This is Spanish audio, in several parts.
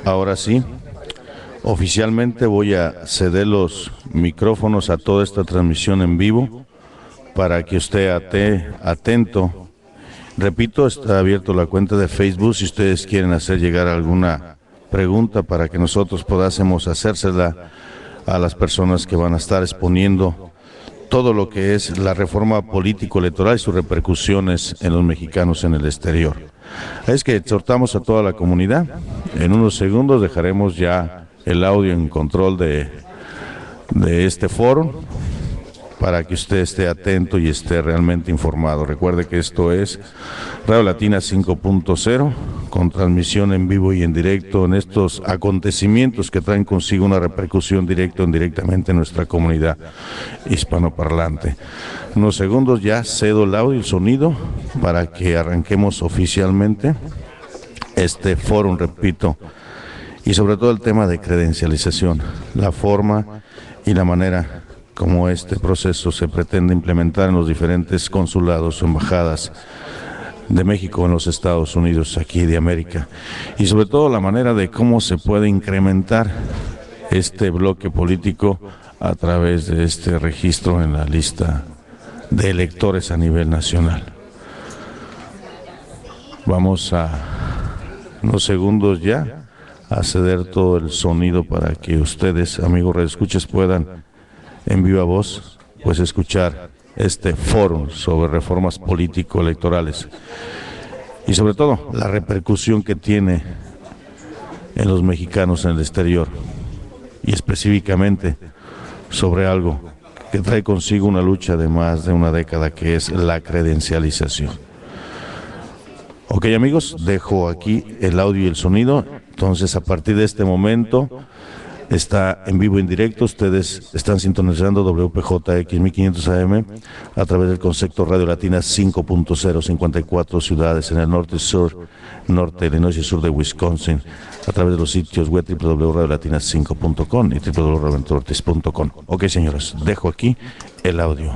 Ahora sí, oficialmente voy a ceder los micrófonos a toda esta transmisión en vivo para que usted atento. Repito, está abierto la cuenta de Facebook si ustedes quieren hacer llegar alguna pregunta para que nosotros podásemos hacérsela a las personas que van a estar exponiendo todo lo que es la reforma político-electoral y sus repercusiones en los mexicanos en el exterior. Es que exhortamos a toda la comunidad. En unos segundos dejaremos ya el audio en control de este foro para que usted esté atento y esté realmente informado. Recuerde que esto es Radio Latina 5.0, con transmisión en vivo y en directo en estos acontecimientos que traen consigo una repercusión directa o indirectamente en nuestra comunidad hispanoparlante. En unos segundos ya cedo el audio y el sonido para que arranquemos oficialmente este foro, repito, y sobre todo el tema de credencialización, la forma y la manera como este proceso se pretende implementar en los diferentes consulados o embajadas de México en los Estados Unidos, aquí de América, y sobre todo la manera de cómo se puede incrementar este bloque político a través de este registro en la lista de electores a nivel nacional. Vamos a unos segundos ya a ceder todo el sonido para que ustedes, amigos radioescuchas, puedan en viva voz pues escuchar este foro sobre reformas político-electorales y sobre todo la repercusión que tiene en los mexicanos en el exterior y específicamente sobre algo que trae consigo una lucha de más de una década, que es la credencialización. Ok, amigos, dejo aquí el audio y el sonido. Entonces, a partir de este momento está en vivo y en directo. Ustedes están sintonizando WPJX 1500 AM a través del concepto Radio Latina 5.0, 54 ciudades en el norte, sur, norte de Illinois y sur de Wisconsin, a través de los sitios web www.radiolatina5.com y www.robertortiz.com. Ok, señores, dejo aquí el audio.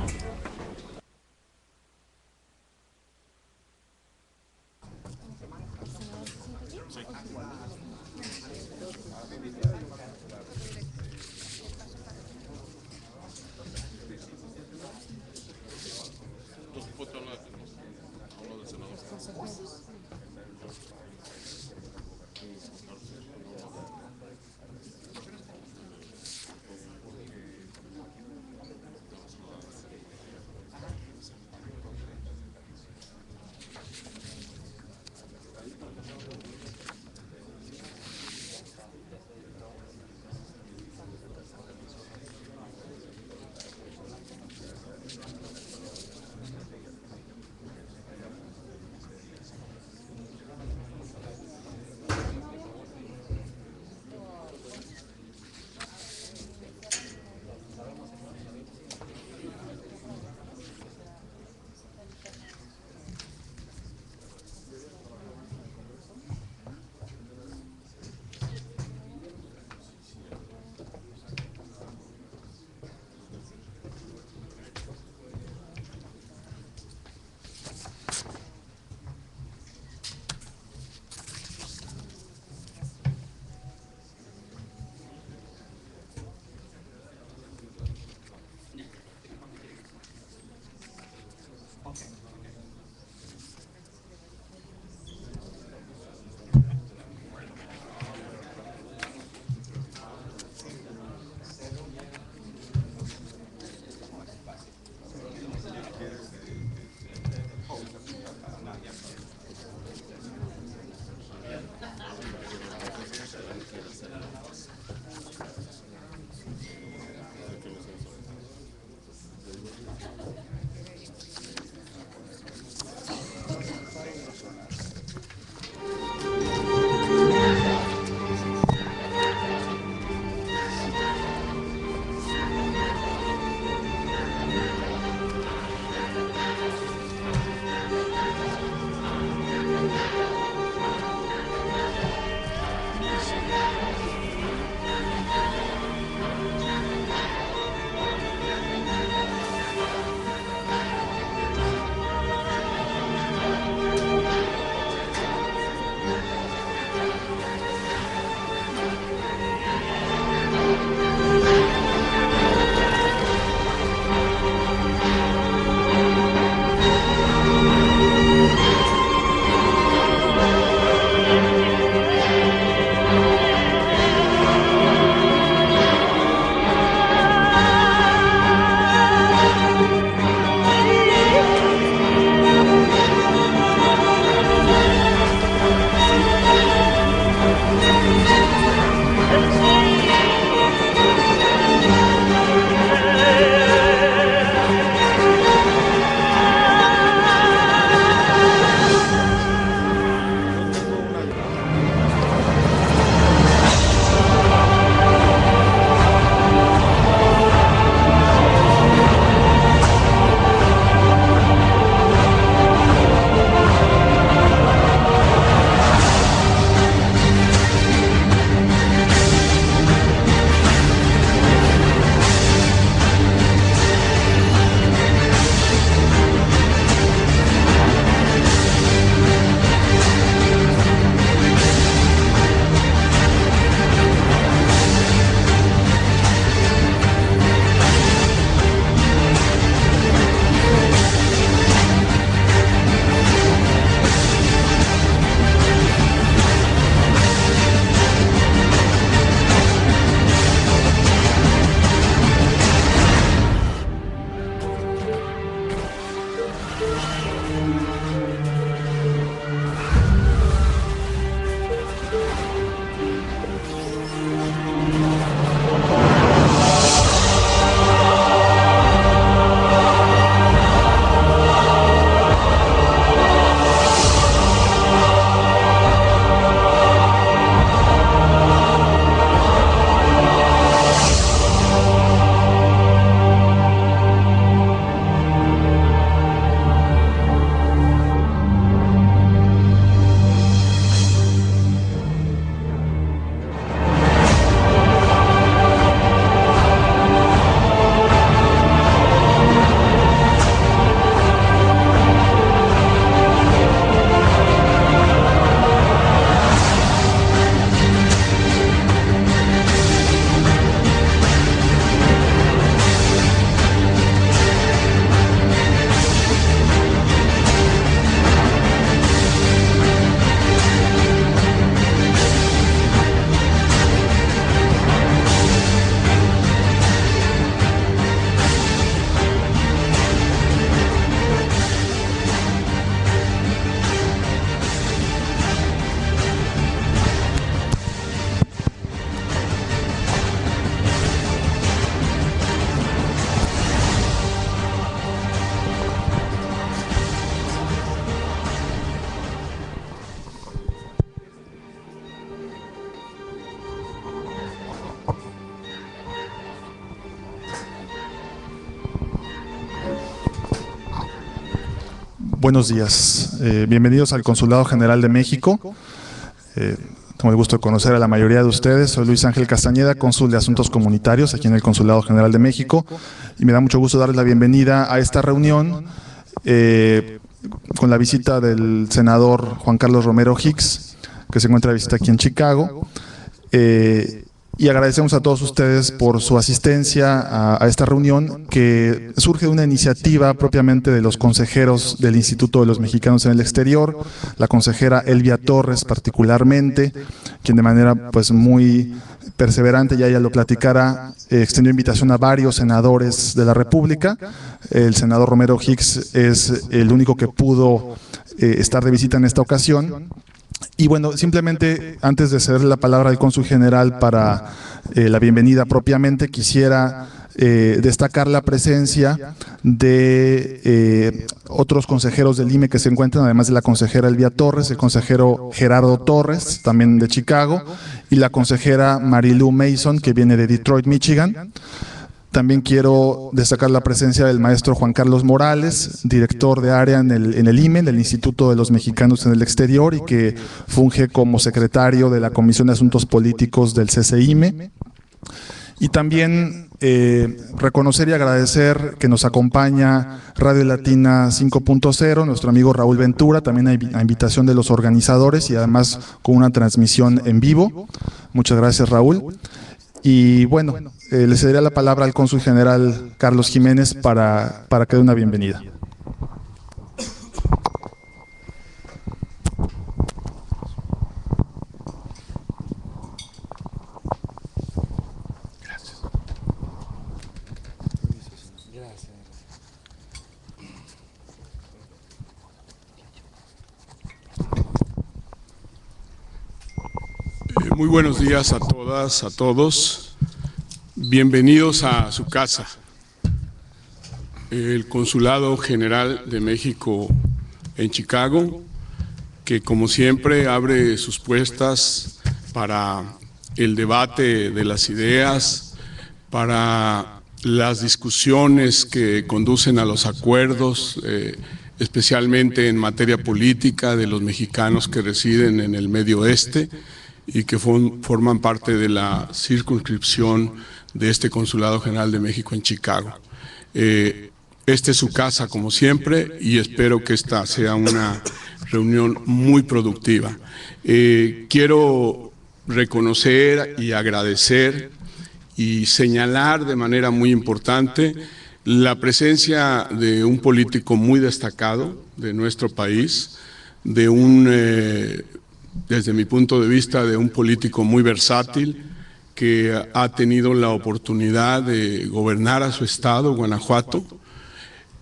Buenos días. Bienvenidos al Consulado General de México. Tengo el gusto de conocer a la mayoría de ustedes. Soy Luis Ángel Castañeda, cónsul de Asuntos Comunitarios aquí en el Consulado General de México. Y me da mucho gusto darles la bienvenida a esta reunión con la visita del senador Juan Carlos Romero Hicks, que se encuentra de visita aquí en Chicago. Y agradecemos a todos ustedes por su asistencia a esta reunión, que surge de una iniciativa propiamente de los consejeros del Instituto de los Mexicanos en el Exterior, la consejera Elvia Torres particularmente, quien de manera pues muy perseverante, ya ella lo platicará, extendió invitación a varios senadores de la República. El senador Romero Hicks es el único que pudo estar de visita en esta ocasión. Y bueno, simplemente antes de ceder la palabra al cónsul general para la bienvenida propiamente, quisiera destacar la presencia de otros consejeros del IME que se encuentran, además de la consejera Elvia Torres, el consejero Gerardo Torres, también de Chicago, y la consejera Marilu Mason, que viene de Detroit, Michigan. También quiero destacar la presencia del maestro Juan Carlos Morales, director de área en el IME, del Instituto de los Mexicanos en el Exterior, y que funge como secretario de la Comisión de Asuntos Políticos del CCIME. Y también reconocer y agradecer que nos acompaña Radio Latina 5.0, nuestro amigo Raúl Ventura, también a invitación de los organizadores y además con una transmisión en vivo. Muchas gracias, Raúl. Y bueno, le cederé la palabra al cónsul general Carlos Jiménez para que dé una bienvenida. Gracias. Muy buenos días a todas, a todos. Bienvenidos a su casa. El Consulado General de México en Chicago, que como siempre abre sus puertas para el debate de las ideas, para las discusiones que conducen a los acuerdos, especialmente en materia política de los mexicanos que residen en el Medio Oeste y que forman parte de la circunscripción de este Consulado General de México en Chicago. Esta es su casa, como siempre, y espero que esta sea una reunión muy productiva. Quiero reconocer y agradecer y señalar de manera muy importante la presencia de un político muy destacado de nuestro país, desde mi punto de vista, de un político muy versátil que ha tenido la oportunidad de gobernar a su estado, Guanajuato,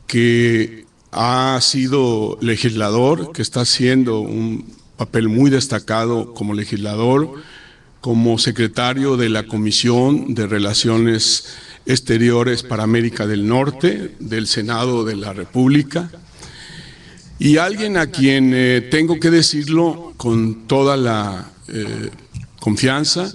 que ha sido legislador, que está haciendo un papel muy destacado como legislador, como secretario de la Comisión de Relaciones Exteriores para América del Norte del Senado de la República. Y alguien a quien tengo que decirlo con toda la confianza,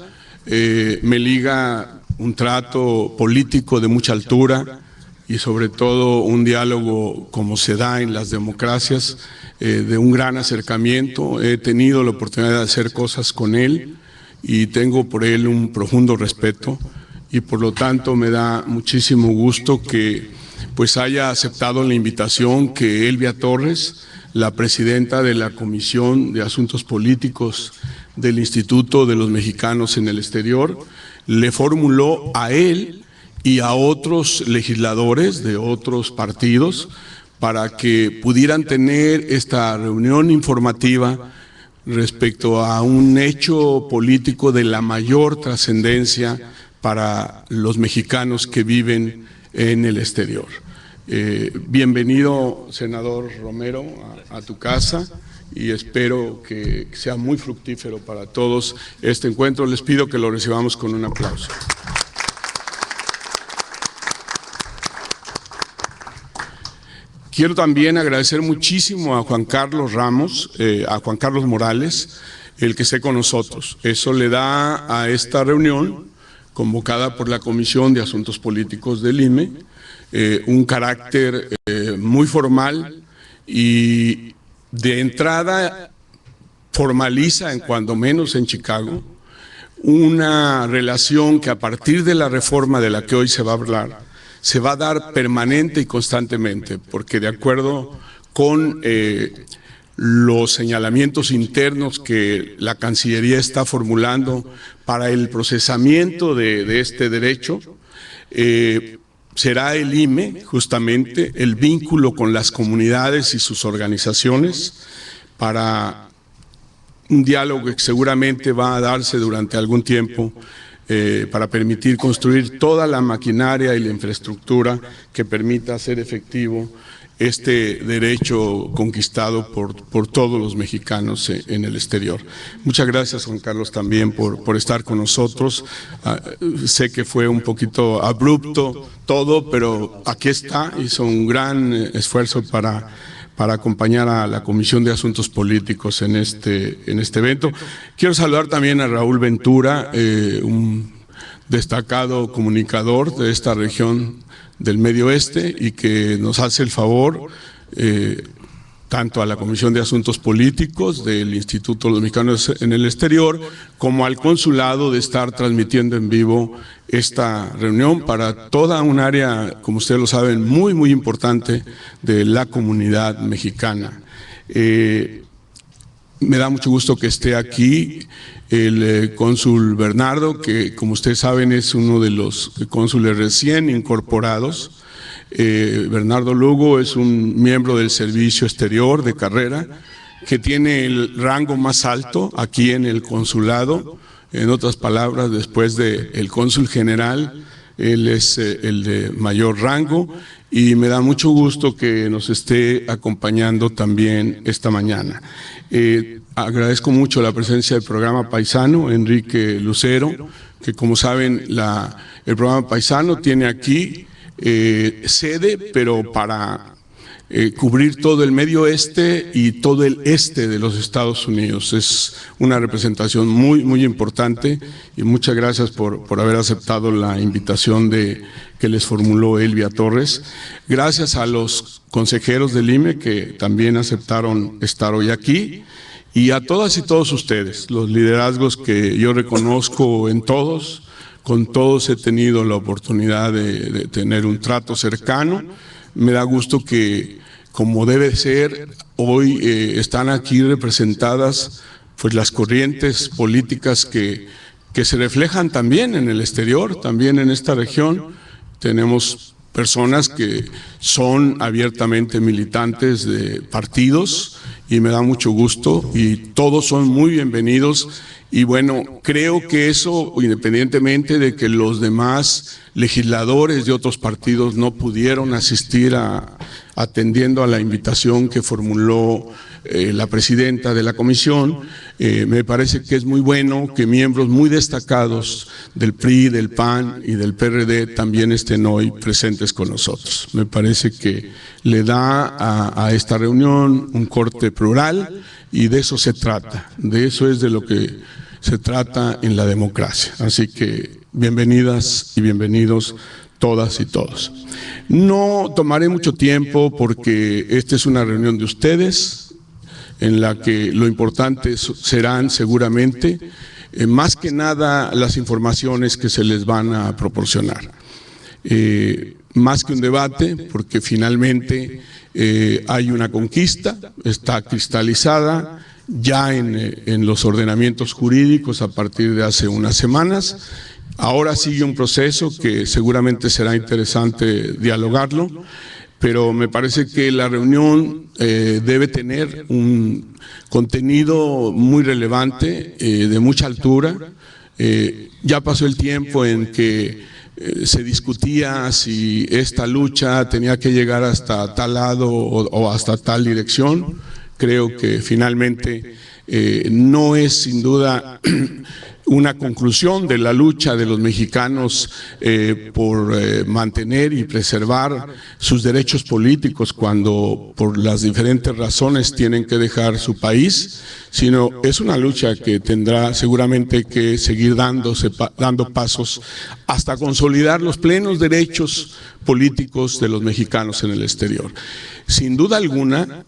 me liga un trato político de mucha altura y sobre todo un diálogo como se da en las democracias, de un gran acercamiento. He tenido la oportunidad de hacer cosas con él y tengo por él un profundo respeto y por lo tanto me da muchísimo gusto que pues haya aceptado la invitación que Elvia Torres, la presidenta de la Comisión de Asuntos Políticos del Instituto de los Mexicanos en el Exterior, le formuló a él y a otros legisladores de otros partidos para que pudieran tener esta reunión informativa respecto a un hecho político de la mayor trascendencia para los mexicanos que viven en el exterior. Bienvenido, senador Romero, a tu casa y espero que sea muy fructífero para todos este encuentro. Les pido que lo recibamos con un aplauso. Quiero también agradecer muchísimo a Juan Carlos Ramos, a Juan Carlos Morales, el que esté con nosotros. Eso le da a esta reunión, convocada por la Comisión de Asuntos Políticos del IME, un carácter muy formal y de entrada formaliza, en cuando menos en Chicago, una relación que a partir de la reforma de la que hoy se va a hablar, se va a dar permanente y constantemente, porque de acuerdo con los señalamientos internos que la Cancillería está formulando para el procesamiento de este derecho, será el IME justamente el vínculo con las comunidades y sus organizaciones para un diálogo que seguramente va a darse durante algún tiempo para permitir construir toda la maquinaria y la infraestructura que permita hacer efectivo este derecho conquistado por todos los mexicanos en el exterior. Muchas gracias, Juan Carlos, también por estar con nosotros. Sé que fue un poquito abrupto todo, pero aquí está, hizo un gran esfuerzo para acompañar a la Comisión de Asuntos Políticos en este evento. Quiero saludar también a Raúl Ventura, un destacado comunicador de esta región del Medio Oeste y que nos hace el favor, tanto a la Comisión de Asuntos Políticos del Instituto de los Mexicanos en el Exterior, como al Consulado, de estar transmitiendo en vivo esta reunión para toda un área, como ustedes lo saben, muy, muy importante de la comunidad mexicana. Me da mucho gusto que esté aquí el cónsul Bernardo, que como ustedes saben es uno de los cónsules recién incorporados. Bernardo Lugo es un miembro del Servicio Exterior de carrera, que tiene el rango más alto aquí en el consulado. En otras palabras, después del cónsul general, él es el de mayor rango, y me da mucho gusto que nos esté acompañando también esta mañana. Agradezco mucho la presencia del programa Paisano, Enrique Lucero, que como saben el programa Paisano tiene aquí sede, pero para cubrir todo el Medio Oeste y todo el este de los Estados Unidos. Es una representación muy, muy importante, y muchas gracias por haber aceptado la invitación que les formuló Elvia Torres. Gracias a los consejeros del IME que también aceptaron estar hoy aquí, y a todas y todos ustedes, los liderazgos que yo reconozco en todos. Con todos he tenido la oportunidad de tener un trato cercano. Me da gusto que, como debe ser, hoy están aquí representadas pues las corrientes políticas que se reflejan también en el exterior, también en esta región. Tenemos personas que son abiertamente militantes de partidos, y me da mucho gusto, y todos son muy bienvenidos. Y bueno, creo que eso, independientemente de que los demás legisladores de otros partidos no pudieron asistir atendiendo a la invitación que formuló la presidenta de la comisión, me parece que es muy bueno que miembros muy destacados del PRI, del PAN y del PRD también estén hoy presentes con nosotros. Me parece que le da a esta reunión un corte plural, y de eso se trata, de eso es de lo que se trata en la democracia. Así que bienvenidas y bienvenidos todas y todos. No tomaré mucho tiempo porque esta es una reunión de ustedes en la que lo importante serán seguramente más que nada las informaciones que se les van a proporcionar. Más que un debate, porque finalmente hay una conquista, está cristalizada ya en los ordenamientos jurídicos a partir de hace unas semanas. Ahora sigue un proceso que seguramente será interesante dialogarlo, pero me parece que la reunión debe tener un contenido muy relevante, de mucha altura. Ya pasó el tiempo en que se discutía si esta lucha tenía que llegar hasta tal lado o hasta tal dirección. Creo que finalmente no es sin duda una conclusión de la lucha de los mexicanos por mantener y preservar sus derechos políticos cuando por las diferentes razones tienen que dejar su país, sino es una lucha que tendrá seguramente que seguir dando pasos hasta consolidar los plenos derechos políticos de los mexicanos en el exterior. Sin duda alguna,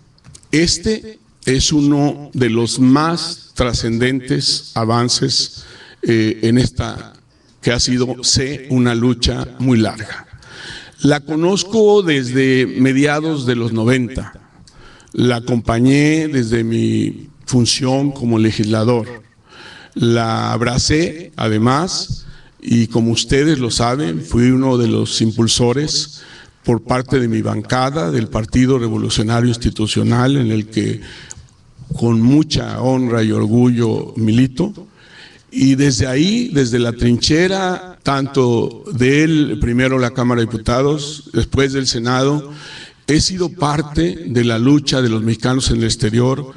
este es uno de los más trascendentes avances en esta que ha sido, una lucha muy larga. La conozco desde mediados de los 90, la acompañé desde mi función como legislador, la abracé además y como ustedes lo saben, fui uno de los impulsores por parte de mi bancada del Partido Revolucionario Institucional, en el que con mucha honra y orgullo milito, y desde ahí, desde la trinchera, tanto de primero la Cámara de Diputados, después del Senado, he sido parte de la lucha de los mexicanos en el exterior,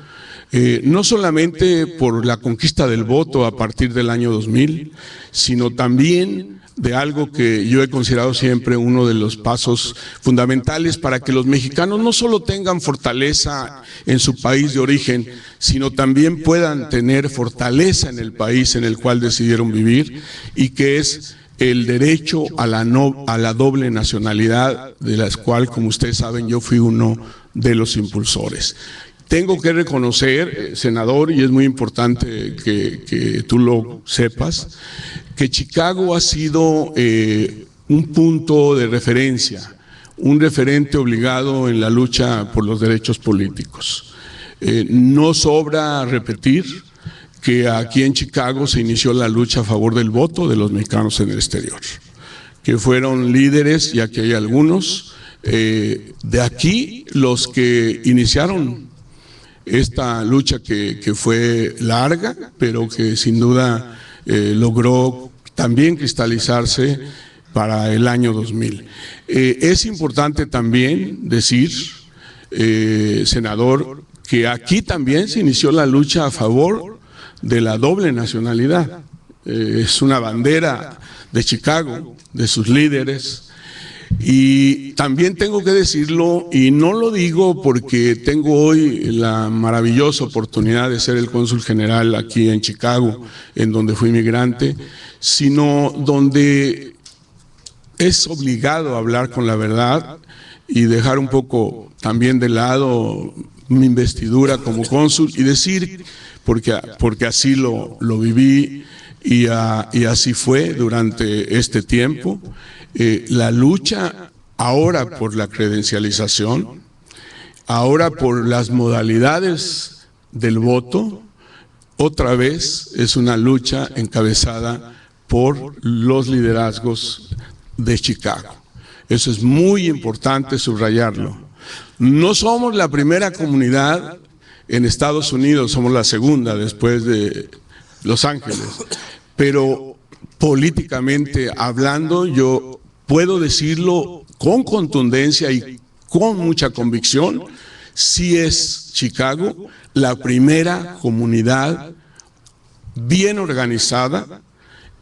no solamente por la conquista del voto a partir del año 2000, sino también de algo que yo he considerado siempre uno de los pasos fundamentales para que los mexicanos no solo tengan fortaleza en su país de origen, sino también puedan tener fortaleza en el país en el cual decidieron vivir, y que es el derecho a la doble nacionalidad, de la cual, como ustedes saben, yo fui uno de los impulsores. Tengo que reconocer, senador, y es muy importante que tú lo sepas, que Chicago ha sido un punto de referencia, un referente obligado en la lucha por los derechos políticos. No sobra repetir que aquí en Chicago se inició la lucha a favor del voto de los mexicanos en el exterior, que fueron líderes, y aquí hay algunos, de aquí los que iniciaron esta lucha que fue larga, pero que sin duda logró también cristalizarse para el año 2000. Es importante también decir, senador, que aquí también se inició la lucha a favor de la doble nacionalidad. Es una bandera de Chicago, de sus líderes. Y también tengo que decirlo, y no lo digo porque tengo hoy la maravillosa oportunidad de ser el cónsul general aquí en Chicago, en donde fui migrante, sino donde es obligado a hablar con la verdad y dejar un poco también de lado mi investidura como cónsul y decir, porque así lo viví y así fue durante este tiempo. La lucha ahora por la credencialización, ahora por las modalidades del voto, otra vez es una lucha encabezada por los liderazgos de Chicago. Eso es muy importante subrayarlo. No somos la primera comunidad en Estados Unidos, somos la segunda después de Los Ángeles, pero políticamente hablando, yo puedo decirlo con contundencia y con mucha convicción, sí es Chicago la primera comunidad bien organizada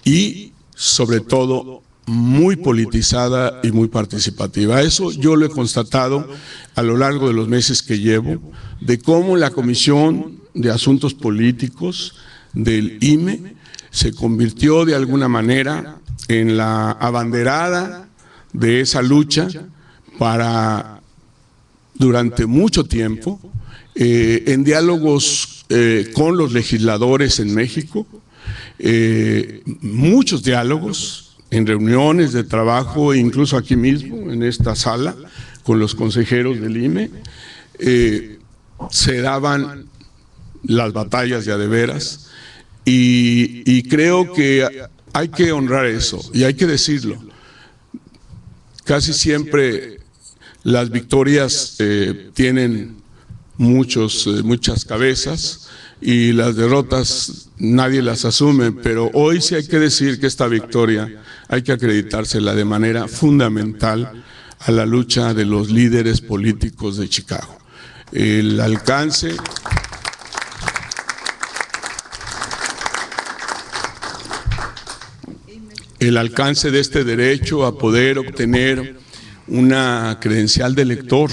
y sobre todo muy politizada y muy participativa. Eso yo lo he constatado a lo largo de los meses que llevo, de cómo la Comisión de Asuntos Políticos del IME se convirtió de alguna manera en la abanderada de esa lucha para, durante mucho tiempo, en diálogos con los legisladores en México, muchos diálogos, en reuniones de trabajo, incluso aquí mismo, en esta sala, con los consejeros del IME, se daban las batallas de a de veras, y creo que hay que honrar eso, y hay que decirlo. Casi siempre las victorias tienen muchas cabezas, y las derrotas nadie las asume, pero hoy sí hay que decir que esta victoria hay que acreditársela de manera fundamental a la lucha de los líderes políticos de Chicago. El alcance de este derecho a poder obtener una credencial de elector,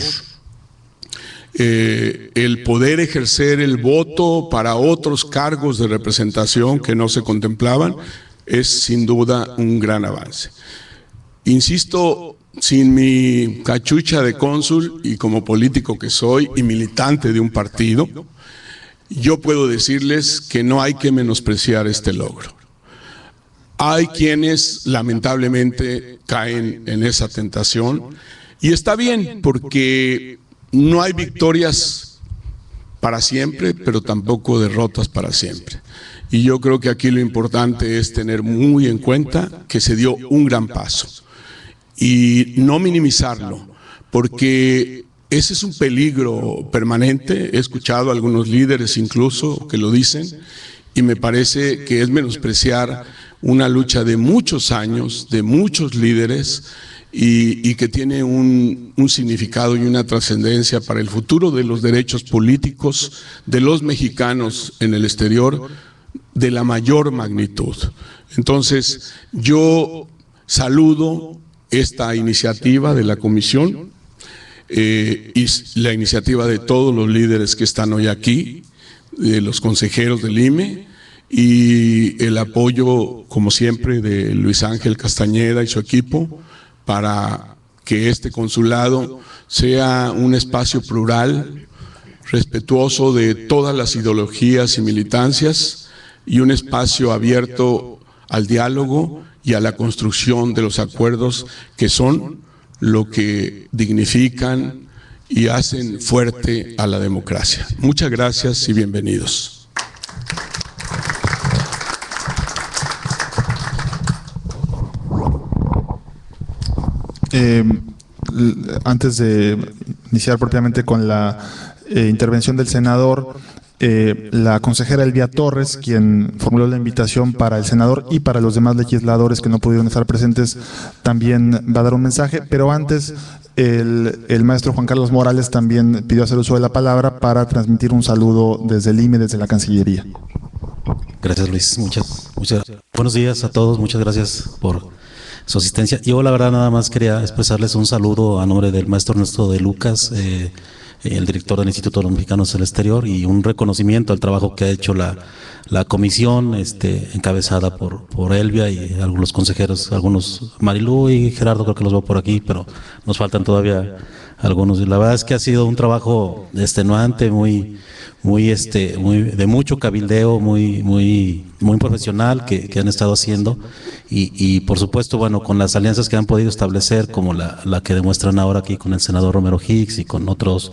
el poder ejercer el voto para otros cargos de representación que no se contemplaban, es sin duda un gran avance. Insisto sin mi cachucha de cónsul y como político que soy y militante de un partido, yo puedo decirles que no hay que menospreciar este logro. Hay quienes lamentablemente caen en esa tentación y está bien porque no hay victorias para siempre, pero tampoco derrotas para siempre. Y yo creo que aquí lo importante es tener muy en cuenta que se dio un gran paso y no minimizarlo, porque ese es un peligro permanente. He escuchado a algunos líderes incluso que lo dicen y me parece que es menospreciar una lucha de muchos años, de muchos líderes y que tiene un significado y una trascendencia para el futuro de los derechos políticos de los mexicanos en el exterior de la mayor magnitud. Entonces, yo saludo esta iniciativa de la comisión y la iniciativa de todos los líderes que están hoy aquí, de los consejeros del IME, y el apoyo, como siempre, de Luis Ángel Castañeda y su equipo para que este consulado sea un espacio plural, respetuoso de todas las ideologías y militancias y un espacio abierto al diálogo y a la construcción de los acuerdos que son lo que dignifican y hacen fuerte a la democracia. Muchas gracias y bienvenidos. Antes de iniciar propiamente con la intervención del senador, la consejera Elvia Torres, quien formuló la invitación para el senador y para los demás legisladores que no pudieron estar presentes, también va a dar un mensaje, pero antes el maestro Juan Carlos Morales también pidió hacer uso de la palabra para transmitir un saludo desde el IME, desde la Cancillería. Gracias, Luis. Muchas buenos días a todos, muchas gracias por su asistencia. Yo la verdad nada más quería expresarles un saludo a nombre del maestro Ernesto de Lucas, el director del Instituto de los Mexicanos del Exterior, y un reconocimiento al trabajo que ha hecho la comisión encabezada por Elvia y algunos consejeros, algunos, Marilú y Gerardo, creo que los veo por aquí, pero nos faltan todavía algunos. La verdad es que ha sido un trabajo extenuante, muy de mucho cabildeo, muy profesional que han estado haciendo y por supuesto, bueno, con las alianzas que han podido establecer, como la que demuestran ahora aquí con el senador Romero Hicks y con otros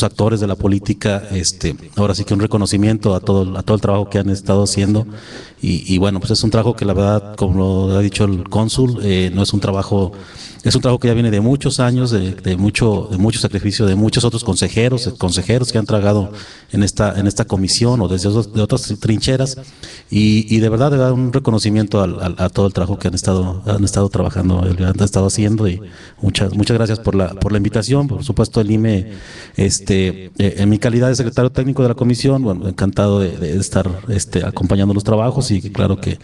actores de la política, ahora sí que un reconocimiento a todo el trabajo que han estado haciendo y bueno, pues es un trabajo que la verdad, como lo ha dicho el cónsul, no es un trabajo. Es un trabajo que ya viene de muchos años, de mucho sacrificio de muchos otros consejeros que han trabajado en esta comisión o desde otras trincheras y de verdad un reconocimiento a todo el trabajo que han estado trabajando, han estado haciendo y muchas gracias por la invitación. Por supuesto, el IME, en mi calidad de secretario técnico de la comisión, bueno, encantado de estar acompañando los trabajos y claro que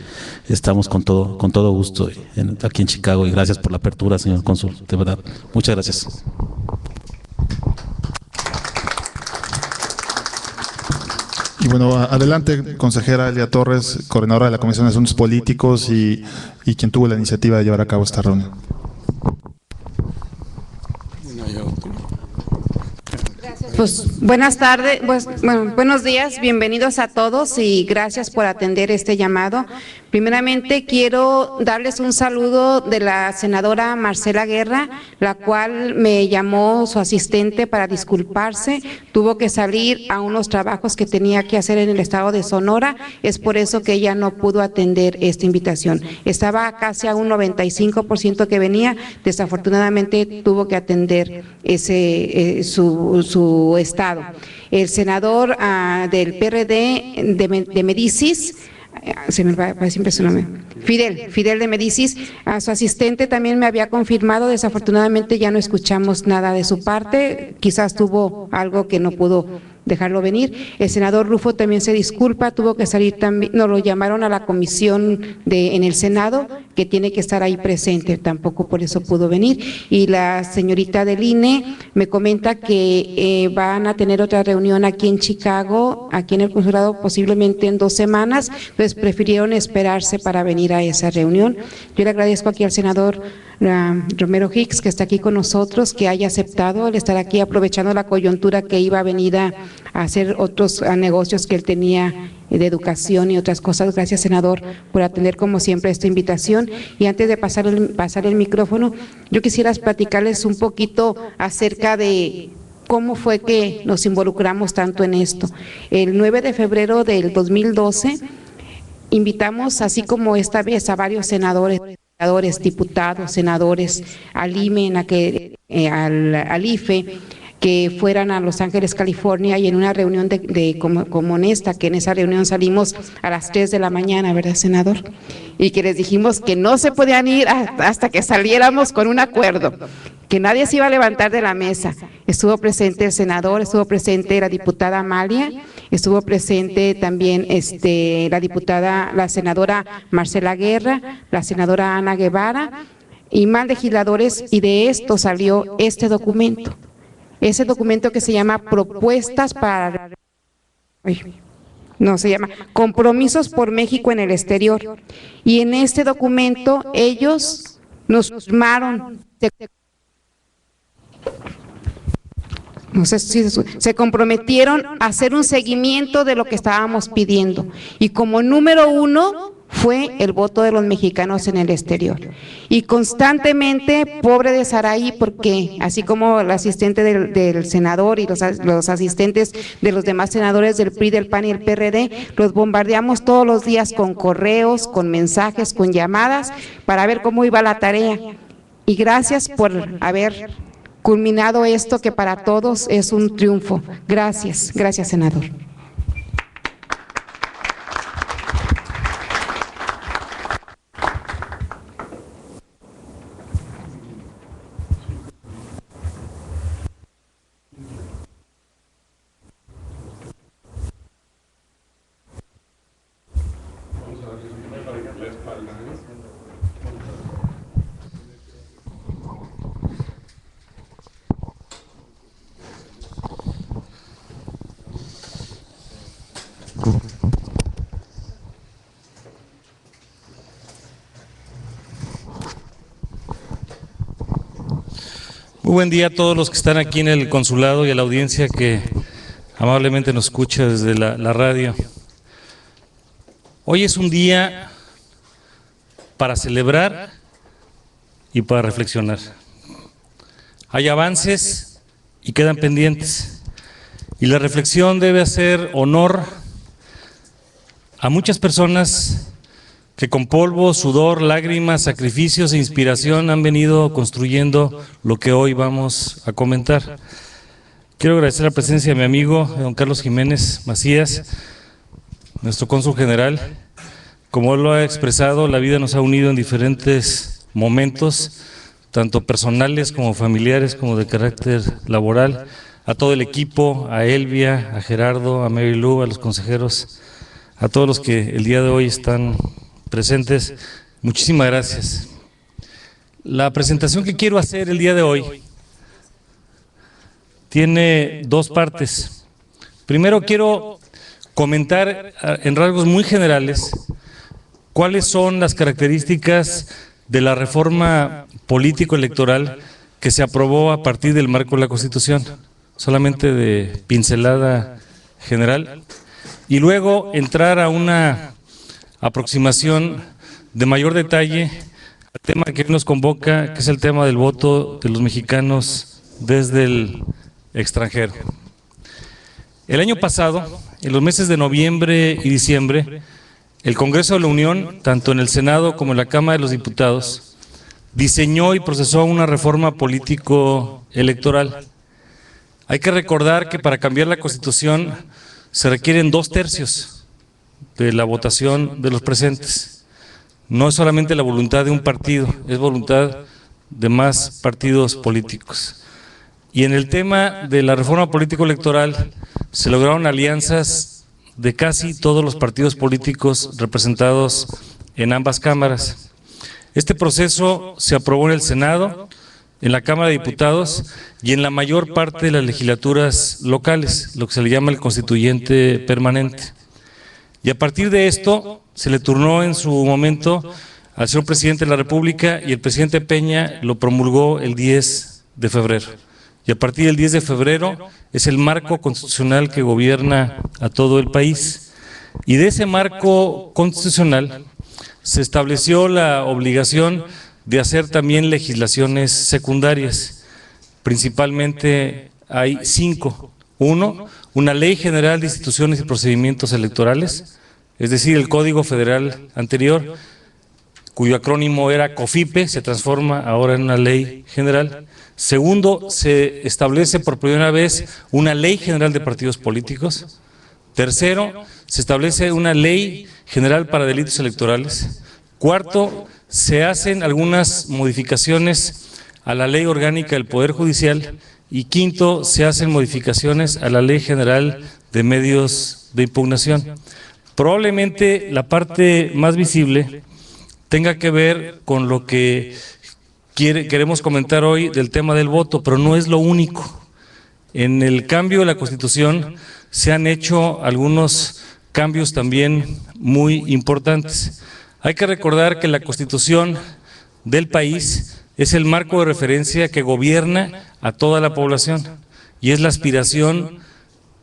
estamos con todo gusto aquí en Chicago y gracias por la apertura, señor cónsul, de verdad. Muchas gracias. Y bueno, adelante, consejera Elvia Torres, coordinadora de la Comisión de Asuntos Políticos y quien tuvo la iniciativa de llevar a cabo esta reunión. Pues buenas tardes, buenos días, bienvenidos a todos y gracias por atender este llamado. Primeramente quiero darles un saludo de la senadora Marcela Guerra, la cual me llamó su asistente para disculparse, tuvo que salir a unos trabajos que tenía que hacer en el estado de Sonora, es por eso que ella no pudo atender esta invitación. Estaba casi a un 95% que venía, desafortunadamente tuvo que atender su estado. El senador del PRD de Medicis, se me va siempre su nombre, Fidel de Medicis, a su asistente también me había confirmado, desafortunadamente ya no escuchamos nada de su parte, quizás tuvo algo que no pudo dejarlo venir. El senador Rufo también se disculpa, tuvo que salir también, nos lo llamaron a la comisión en el Senado, que tiene que estar ahí presente, tampoco por eso pudo venir. Y la señorita del INE me comenta que van a tener otra reunión aquí en Chicago, aquí en el consulado, posiblemente en 2 semanas, pues prefirieron esperarse para venir a esa reunión. Yo le agradezco aquí al senador Romero Hicks, que está aquí con nosotros, que haya aceptado el estar aquí, aprovechando la coyuntura que iba a venir a hacer otros negocios que él tenía de educación y otras cosas. Gracias, senador, por atender como siempre esta invitación. Y antes de pasar el micrófono, yo quisiera platicarles un poquito acerca de cómo fue que nos involucramos tanto en esto. El 9 de febrero del 2012 invitamos, así como esta vez, a varios senadores, diputados, senadores, al IME, al IFE, que fueran a Los Ángeles, California, y en una reunión como esta, que en esa reunión salimos a las 3 de la mañana, ¿verdad, senador? Y que les dijimos que no se podían ir hasta que saliéramos con un acuerdo, que nadie se iba a levantar de la mesa. Estuvo presente el senador, estuvo presente la diputada Amalia, estuvo presente también la senadora Marcela Guerra, la senadora Ana Guevara y más legisladores, y de esto salió este documento. Ese documento que se llama Propuestas para… No, se llama Compromisos por México en el Exterior. Y en este documento ellos nos firmaron, no sé si se comprometieron a hacer un seguimiento de lo que estábamos pidiendo. Y como número 1 fue el voto de los mexicanos en el exterior. Y constantemente, pobre de Saraí, porque así como el asistente del senador y los asistentes de los demás senadores del PRI, del PAN y el PRD, los bombardeamos todos los días con correos, con mensajes, con llamadas, para ver cómo iba la tarea. Y gracias por haber culminado esto, que para todos es un triunfo. Gracias, gracias, senador. Muy buen día a todos los que están aquí en el consulado y a la audiencia que amablemente nos escucha desde la radio. Hoy es un día para celebrar y para reflexionar. Hay avances y quedan pendientes. Y la reflexión debe hacer honor a muchas personas que con polvo, sudor, lágrimas, sacrificios e inspiración han venido construyendo lo que hoy vamos a comentar. Quiero agradecer la presencia de mi amigo, don Carlos Jiménez Macías, nuestro cónsul general. Como él lo ha expresado, la vida nos ha unido en diferentes momentos, tanto personales como familiares, como de carácter laboral. A todo el equipo, a Elvia, a Gerardo, a Mary Lou, a los consejeros, a todos los que el día de hoy están presentes, muchísimas gracias. La presentación que quiero hacer el día de hoy tiene 2 partes. Primero quiero comentar en rasgos muy generales cuáles son las características de la reforma político-electoral que se aprobó a partir del marco de la Constitución, solamente de pincelada general, y luego entrar a una aproximación de mayor detalle al tema que hoy nos convoca, que es el tema del voto de los mexicanos desde el extranjero. El año pasado, en los meses de noviembre y diciembre, el Congreso de la Unión, tanto en el Senado como en la Cámara de los Diputados, diseñó y procesó una reforma político-electoral. Hay que recordar que para cambiar la Constitución se requieren 2/3 de la votación de los presentes. No es solamente la voluntad de un partido, es voluntad de más partidos políticos. Y en el tema de la reforma político-electoral se lograron alianzas de casi todos los partidos políticos representados en ambas cámaras. Este proceso se aprobó en el Senado, en la Cámara de Diputados y en la mayor parte de las legislaturas locales, lo que se le llama el constituyente permanente. Y a partir de esto se le turnó en su momento al señor presidente de la República y el presidente Peña lo promulgó el 10 de febrero. Y a partir del 10 de febrero es el marco constitucional que gobierna a todo el país. Y de ese marco constitucional se estableció la obligación de hacer también legislaciones secundarias. Principalmente hay 5. Uno, una Ley General de Instituciones y Procedimientos Electorales, es decir, el Código Federal anterior, cuyo acrónimo era COFIPE, se transforma ahora en una ley general. Segundo, se establece por primera vez una Ley General de Partidos Políticos. Tercero, se establece una Ley General para Delitos Electorales. Cuarto, se hacen algunas modificaciones a la Ley Orgánica del Poder Judicial. Y quinto, se hacen modificaciones a la Ley General de Medios de Impugnación. Probablemente la parte más visible tenga que ver con lo que queremos comentar hoy del tema del voto, pero no es lo único. En el cambio de la Constitución se han hecho algunos cambios también muy importantes. Hay que recordar que la Constitución del país es el marco de referencia que gobierna a toda la población y es la aspiración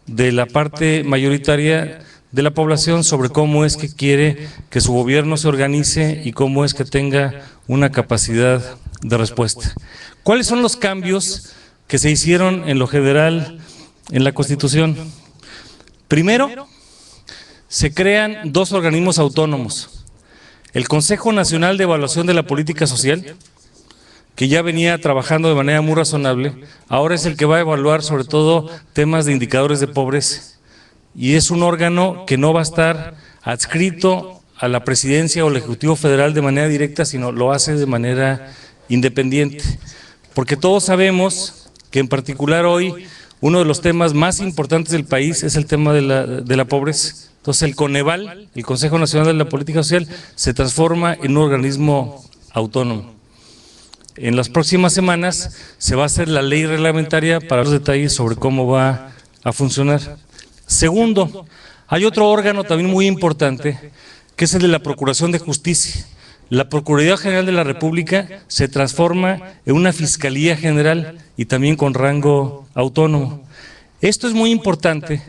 de la parte mayoritaria de la población sobre cómo es que quiere que su gobierno se organice y cómo es que tenga una capacidad de respuesta. ¿Cuáles son los cambios que se hicieron en lo general en la Constitución? Primero, se crean 2 organismos autónomos. El Consejo Nacional de Evaluación de la Política Social, que ya venía trabajando de manera muy razonable, ahora es el que va a evaluar sobre todo temas de indicadores de pobreza. Y es un órgano que no va a estar adscrito a la presidencia o al Ejecutivo Federal de manera directa, sino lo hace de manera independiente. Porque todos sabemos que en particular hoy uno de los temas más importantes del país es el tema de la pobreza. Entonces el Coneval, el Consejo Nacional de la Política Social, se transforma en un organismo autónomo. En las próximas semanas se va a hacer la ley reglamentaria para los detalles sobre cómo va a funcionar. Segundo, hay otro órgano también muy importante, que es el de la Procuración de Justicia. La Procuraduría General de la República se transforma en una Fiscalía General y también con rango autónomo. Esto es muy importante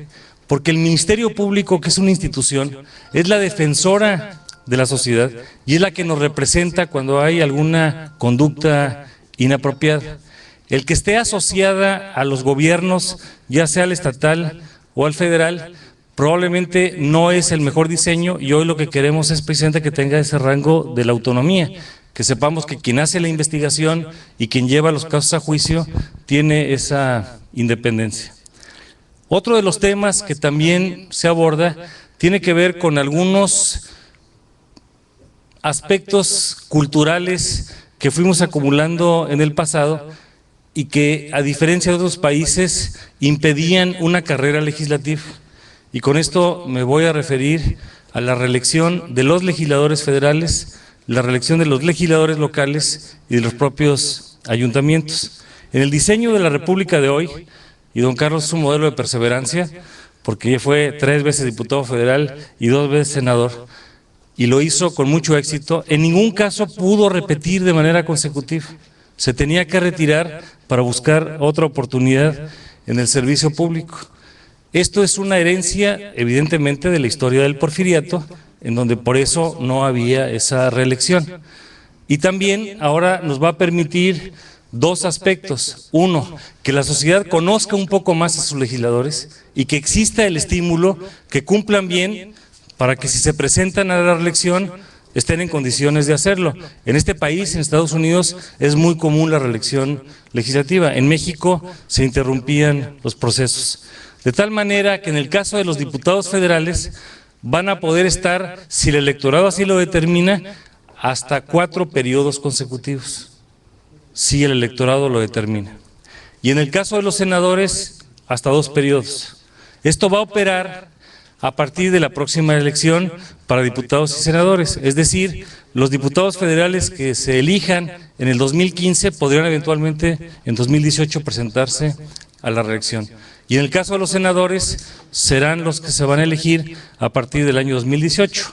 porque el Ministerio Público, que es una institución, es la defensora de la sociedad y es la que nos representa cuando hay alguna conducta inapropiada. El que esté asociada a los gobiernos, ya sea al estatal o al federal, probablemente no es el mejor diseño y hoy lo que queremos es precisamente que tenga ese rango de la autonomía, que sepamos que quien hace la investigación y quien lleva los casos a juicio tiene esa independencia. Otro de los temas que también se aborda tiene que ver con algunos aspectos culturales que fuimos acumulando en el pasado y que, a diferencia de otros países, impedían una carrera legislativa. Y con esto me voy a referir a la reelección de los legisladores federales, la reelección de los legisladores locales y de los propios ayuntamientos. En el diseño de la República de hoy, y don Carlos es un modelo de perseverancia, porque fue 3 veces diputado federal y 2 veces senador, y lo hizo con mucho éxito, en ningún caso pudo repetir de manera consecutiva. Se tenía que retirar para buscar otra oportunidad en el servicio público. Esto es una herencia, evidentemente, de la historia del porfiriato, en donde por eso no había esa reelección. Y también ahora nos va a permitir 2 aspectos. Uno, que la sociedad conozca un poco más a sus legisladores y que exista el estímulo, que cumplan bien, para que si se presentan a la reelección estén en condiciones de hacerlo. En este país, en Estados Unidos, es muy común la reelección legislativa. En México se interrumpían los procesos. De tal manera que en el caso de los diputados federales van a poder estar, si el electorado así lo determina, hasta 4 periodos consecutivos, si el electorado lo determina. Y en el caso de los senadores, hasta 2 periodos. Esto va a operar a partir de la próxima elección para diputados y senadores. Es decir, los diputados federales que se elijan en el 2015 podrían eventualmente en 2018 presentarse a la reelección. Y en el caso de los senadores, serán los que se van a elegir a partir del año 2018.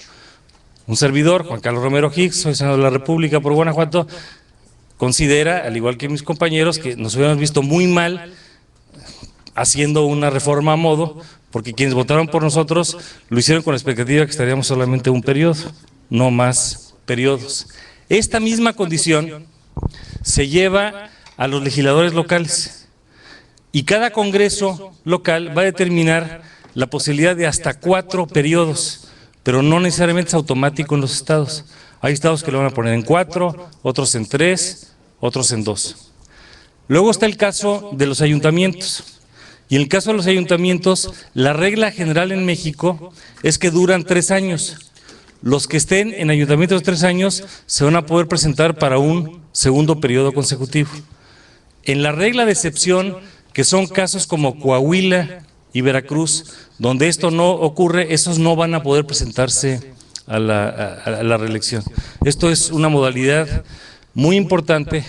Un servidor, Juan Carlos Romero Hicks, soy senador de la República por Guanajuato, considera, al igual que mis compañeros, que nos hubiéramos visto muy mal haciendo una reforma a modo, porque quienes votaron por nosotros lo hicieron con la expectativa que estaríamos solamente un periodo, no más periodos. Esta misma condición se lleva a los legisladores locales y cada congreso local va a determinar la posibilidad de hasta 4 periodos, pero no necesariamente es automático en los estados. Hay estados que lo van a poner en 4, otros en 3, otros en 2. Luego está el caso de los ayuntamientos. Y en el caso de los ayuntamientos, la regla general en México es que duran 3 años. Los que estén en ayuntamientos de 3 años se van a poder presentar para un segundo periodo consecutivo. En la regla de excepción, que son casos como Coahuila y Veracruz, donde esto no ocurre, esos no van a poder presentarse a la reelección. Esto es una modalidad muy importante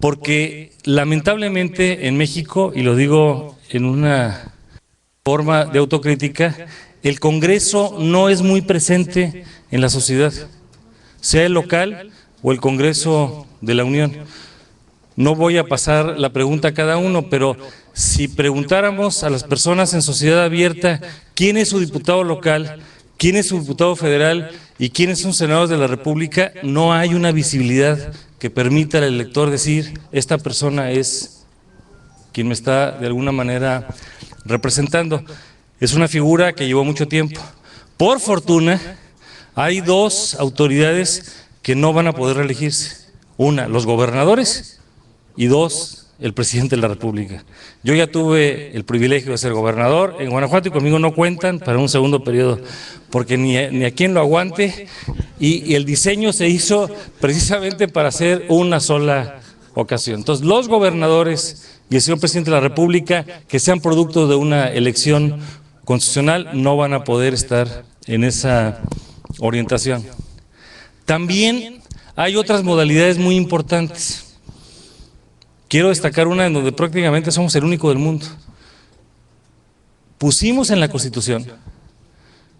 porque lamentablemente en México, y lo digo en una forma de autocrítica, el Congreso no es muy presente en la sociedad, sea el local o el Congreso de la Unión. No voy a pasar la pregunta a cada uno, pero si preguntáramos a las personas en sociedad abierta quién es su diputado local, quién es su diputado federal y quiénes son senadores de la República, no hay una visibilidad que permita al elector decir, esta persona es quien me está de alguna manera representando. Es una figura que llevó mucho tiempo. Por fortuna, hay 2 autoridades que no van a poder reelegirse. Una, los gobernadores, y 2, el presidente de la República. Yo ya tuve el privilegio de ser gobernador en Guanajuato y conmigo no cuentan para un segundo periodo, porque ni a quien lo aguante, y el diseño se hizo precisamente para hacer una sola ocasión. Entonces, los gobernadores y el señor presidente de la República, que sean producto de una elección constitucional, no van a poder estar en esa orientación. También hay otras modalidades muy importantes. Quiero destacar una en donde prácticamente somos el único del mundo. Pusimos en la Constitución,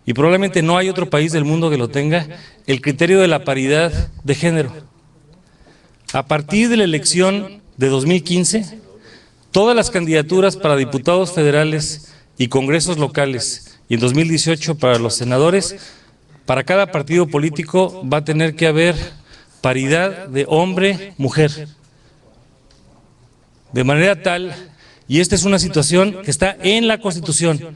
y probablemente no hay otro país del mundo que lo tenga, el criterio de la paridad de género. A partir de la elección de 2015, todas las candidaturas para diputados federales y congresos locales, y en 2018 para los senadores, para cada partido político va a tener que haber paridad de hombre-mujer. De manera tal, y esta es una situación que está en la Constitución,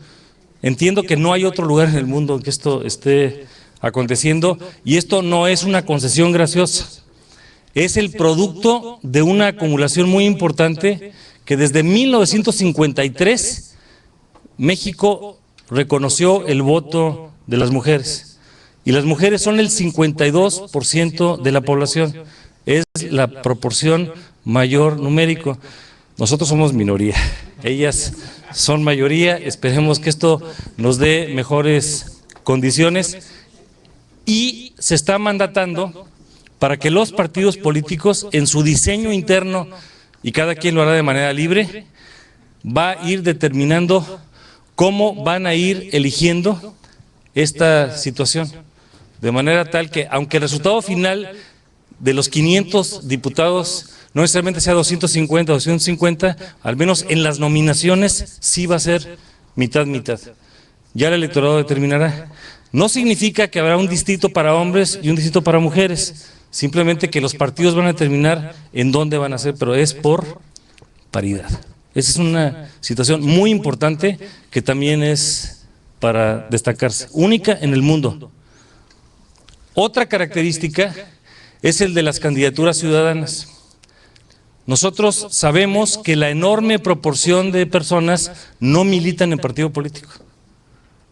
entiendo que no hay otro lugar en el mundo en que esto esté aconteciendo, y esto no es una concesión graciosa, es el producto de una acumulación muy importante que desde 1953 México reconoció el voto de las mujeres, y las mujeres son el 52% de la población, es la proporción mayor numérico. Nosotros somos minoría, ellas son mayoría. Esperemos que esto nos dé mejores condiciones, y se está mandatando para que los partidos políticos en su diseño interno, y cada quien lo hará de manera libre, va a ir determinando cómo van a ir eligiendo esta situación, de manera tal que aunque el resultado final de los 500 diputados no necesariamente sea 250 o 250, al menos en las nominaciones sí va a ser mitad-mitad. Ya el electorado determinará. No significa que habrá un distrito para hombres y un distrito para mujeres, simplemente que los partidos van a determinar en dónde van a ser, pero es por paridad. Esa es una situación muy importante que también es para destacarse, única en el mundo. Otra característica es el de las candidaturas ciudadanas. Nosotros sabemos que la enorme proporción de personas no militan en partido político,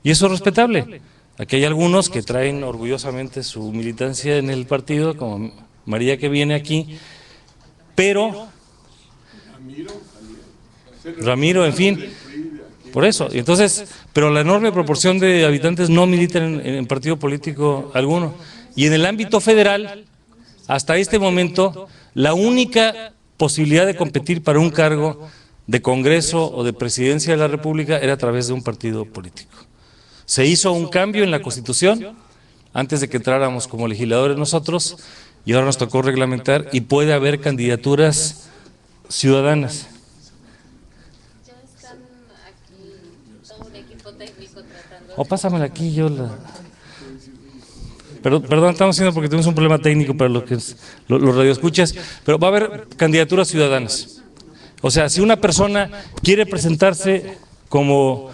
y eso es respetable. Aquí hay algunos que traen orgullosamente su militancia en el partido, como María, que viene aquí, pero Ramiro, en fin, por eso. Entonces, pero la enorme proporción de habitantes no militan en partido político alguno. Y en el ámbito federal, hasta este momento, la única posibilidad de competir para un cargo de Congreso o de Presidencia de la República era a través de un partido político. Se hizo un cambio en la Constitución antes de que entráramos como legisladores nosotros, y ahora nos tocó reglamentar, y puede haber candidaturas ciudadanas. Ya están aquí todo un equipo técnico tratando. O pásamela aquí, yo la... Perdón, estamos haciendo porque tenemos un problema técnico para los radioescuchas, pero va a haber candidaturas ciudadanas. O sea, si una persona quiere presentarse como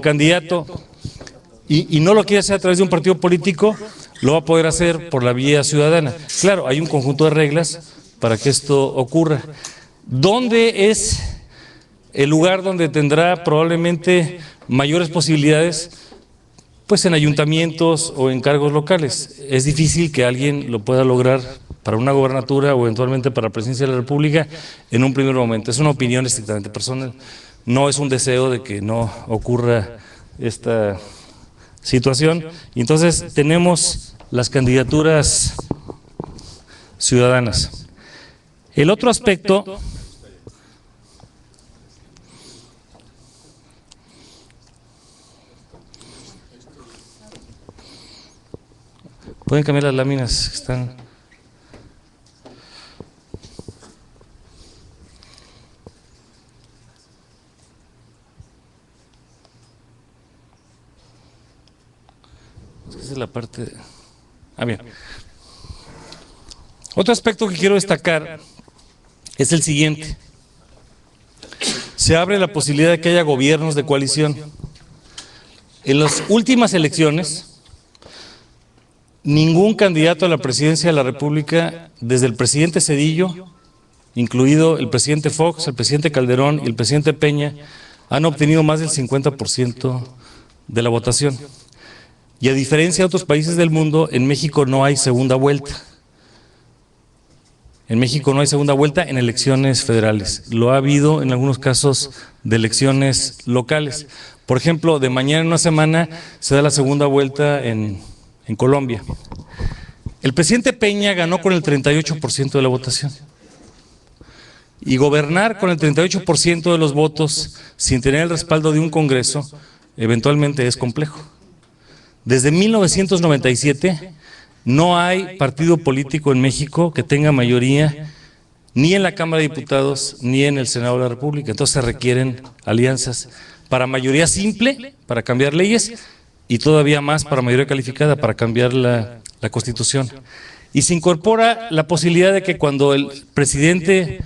candidato y no lo quiere hacer a través de un partido político, lo va a poder hacer por la vía ciudadana. Claro, hay un conjunto de reglas para que esto ocurra. ¿Dónde es el lugar donde tendrá probablemente mayores posibilidades? Pues en ayuntamientos o en cargos locales. Es difícil que alguien lo pueda lograr para una gobernatura o eventualmente para la presidencia de la República en un primer momento. Es una opinión estrictamente personal. No es un deseo de que no ocurra esta situación. Y entonces tenemos las candidaturas ciudadanas. El otro aspecto pueden cambiar las láminas que están. Esa es la parte. Bien. Otro aspecto que quiero destacar es el siguiente. Se abre la posibilidad de que haya gobiernos de coalición. En las últimas elecciones, ningún candidato a la presidencia de la República, desde el presidente Zedillo, incluido el presidente Fox, el presidente Calderón y el presidente Peña, han obtenido más del 50% de la votación. Y a diferencia de otros países del mundo, en México no hay segunda vuelta. En México no hay segunda vuelta en elecciones federales. Lo ha habido en algunos casos de elecciones locales. Por ejemplo, de mañana en una semana se da la segunda vuelta en Colombia. El presidente Peña ganó con el 38% de la votación. Y gobernar con el 38% de los votos sin tener el respaldo de un Congreso eventualmente es complejo. Desde 1997 no hay partido político en México que tenga mayoría ni en la Cámara de Diputados ni en el Senado de la República. Entonces se requieren alianzas para mayoría simple, para cambiar leyes, y todavía más para mayoría calificada, para cambiar la Constitución. Y se incorpora la posibilidad de que cuando el presidente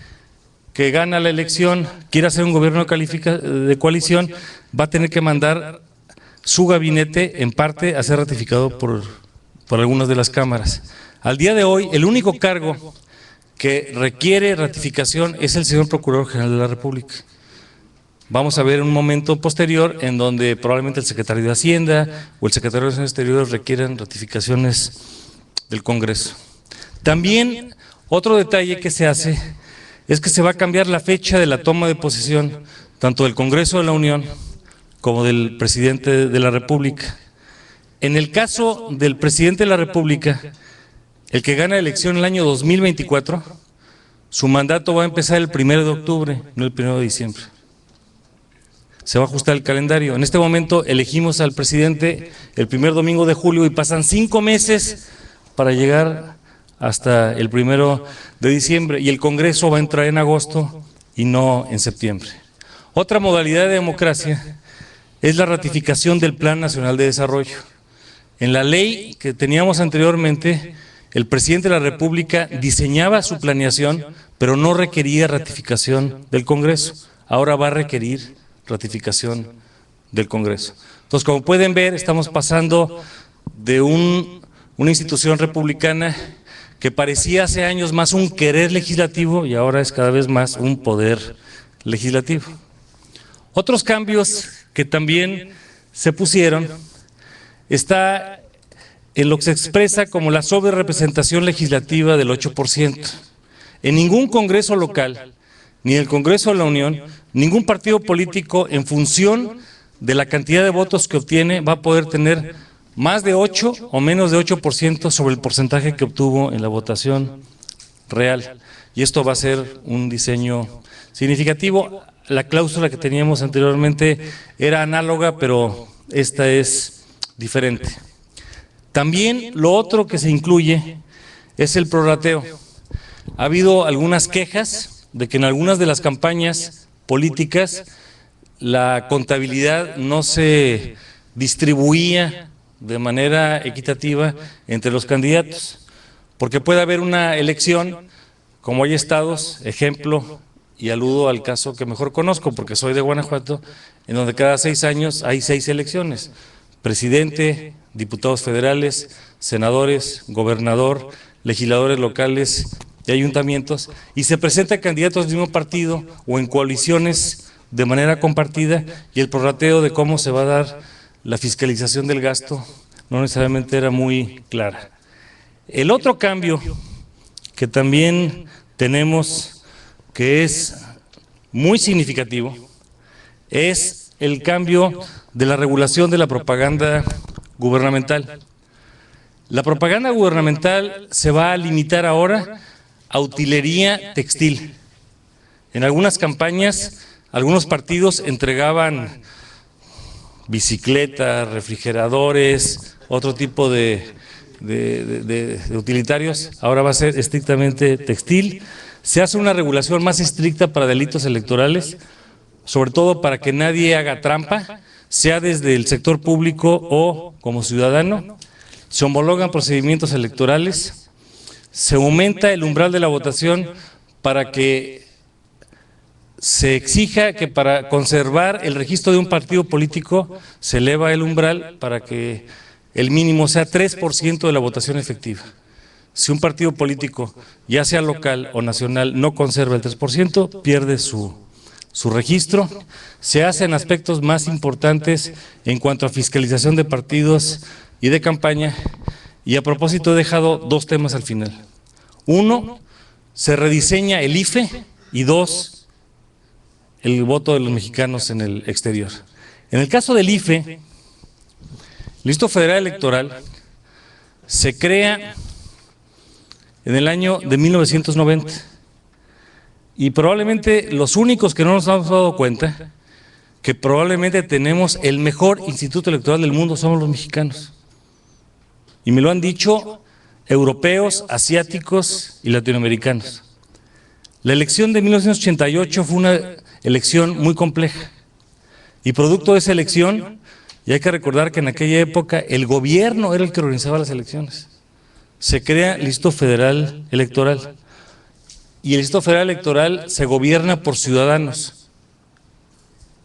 que gana la elección quiera hacer un gobierno de coalición, va a tener que mandar su gabinete en parte a ser ratificado por algunas de las cámaras. Al día de hoy, el único cargo que requiere ratificación es el señor Procurador General de la República. Vamos a ver un momento posterior en donde probablemente el secretario de Hacienda o el secretario de Relaciones Exteriores requieran ratificaciones del Congreso. También otro detalle que se hace es que se va a cambiar la fecha de la toma de posesión tanto del Congreso de la Unión como del presidente de la República. En el caso del presidente de la República, el que gana la elección en el año 2024, su mandato va a empezar el 1 de octubre, no el 1 de diciembre. Se va a ajustar el calendario. En este momento elegimos al presidente el primer domingo de julio y pasan 5 meses para llegar hasta el 1 de diciembre, y el Congreso va a entrar en agosto y no en septiembre. Otra modalidad de democracia es la ratificación del Plan Nacional de Desarrollo. En la ley que teníamos anteriormente, el presidente de la República diseñaba su planeación, pero no requería ratificación del Congreso. Ahora va a requerir ratificación del Congreso. Entonces, como pueden ver, estamos pasando de una institución republicana que parecía hace años más un querer legislativo y ahora es cada vez más un poder legislativo. Otros cambios que también se pusieron está en lo que se expresa como la sobrerepresentación legislativa del 8%. En ningún Congreso local, ni en el Congreso de la Unión, ningún partido político en función de la cantidad de votos que obtiene, va a poder tener más de 8 o menos de 8% sobre el porcentaje que obtuvo en la votación real. Y esto va a ser un diseño significativo. La cláusula que teníamos anteriormente era análoga, pero esta es diferente. También lo otro que se incluye es el prorrateo. Ha habido algunas quejas de que en algunas de las campañas políticas la contabilidad no se distribuía de manera equitativa entre los candidatos, porque puede haber una elección, como hay estados, ejemplo, y aludo al caso que mejor conozco porque soy de Guanajuato, en donde cada 6 años hay 6 elecciones: presidente, diputados federales, senadores, gobernador, legisladores locales y ayuntamientos, y se presentan candidatos del mismo partido o en coaliciones de manera compartida, y el prorrateo de cómo se va a dar la fiscalización del gasto no necesariamente era muy clara. El otro cambio que también tenemos, que es muy significativo, es el cambio de la regulación de la propaganda gubernamental. La propaganda gubernamental se va a limitar ahora a utilería textil. En algunas campañas, algunos partidos entregaban bicicletas, refrigeradores, otro tipo de utilitarios. Ahora va a ser estrictamente textil. Se hace una regulación más estricta para delitos electorales, sobre todo para que nadie haga trampa, sea desde el sector público o como ciudadano. Se homologan procedimientos electorales, se aumenta el umbral de la votación para que se exija que para conservar el registro de un partido político se eleva el umbral para que el mínimo sea 3% de la votación efectiva. Si un partido político, ya sea local o nacional, no conserva el 3%, pierde su registro. Se hacen aspectos más importantes en cuanto a fiscalización de partidos y de campaña, y a propósito he dejado 2 temas al final. 1, se rediseña el IFE, y 2, el voto de los mexicanos en el exterior. En el caso del IFE, el Instituto Federal Electoral se crea en el año de 1990, y probablemente los únicos que no nos hemos dado cuenta que probablemente tenemos el mejor instituto electoral del mundo somos los mexicanos. Y me lo han dicho europeos, asiáticos y latinoamericanos. La elección de 1988 fue una elección muy compleja, y producto de esa elección, y hay que recordar que en aquella época el gobierno era el que organizaba las elecciones, se crea el Instituto Federal Electoral, y el Instituto Federal Electoral se gobierna por ciudadanos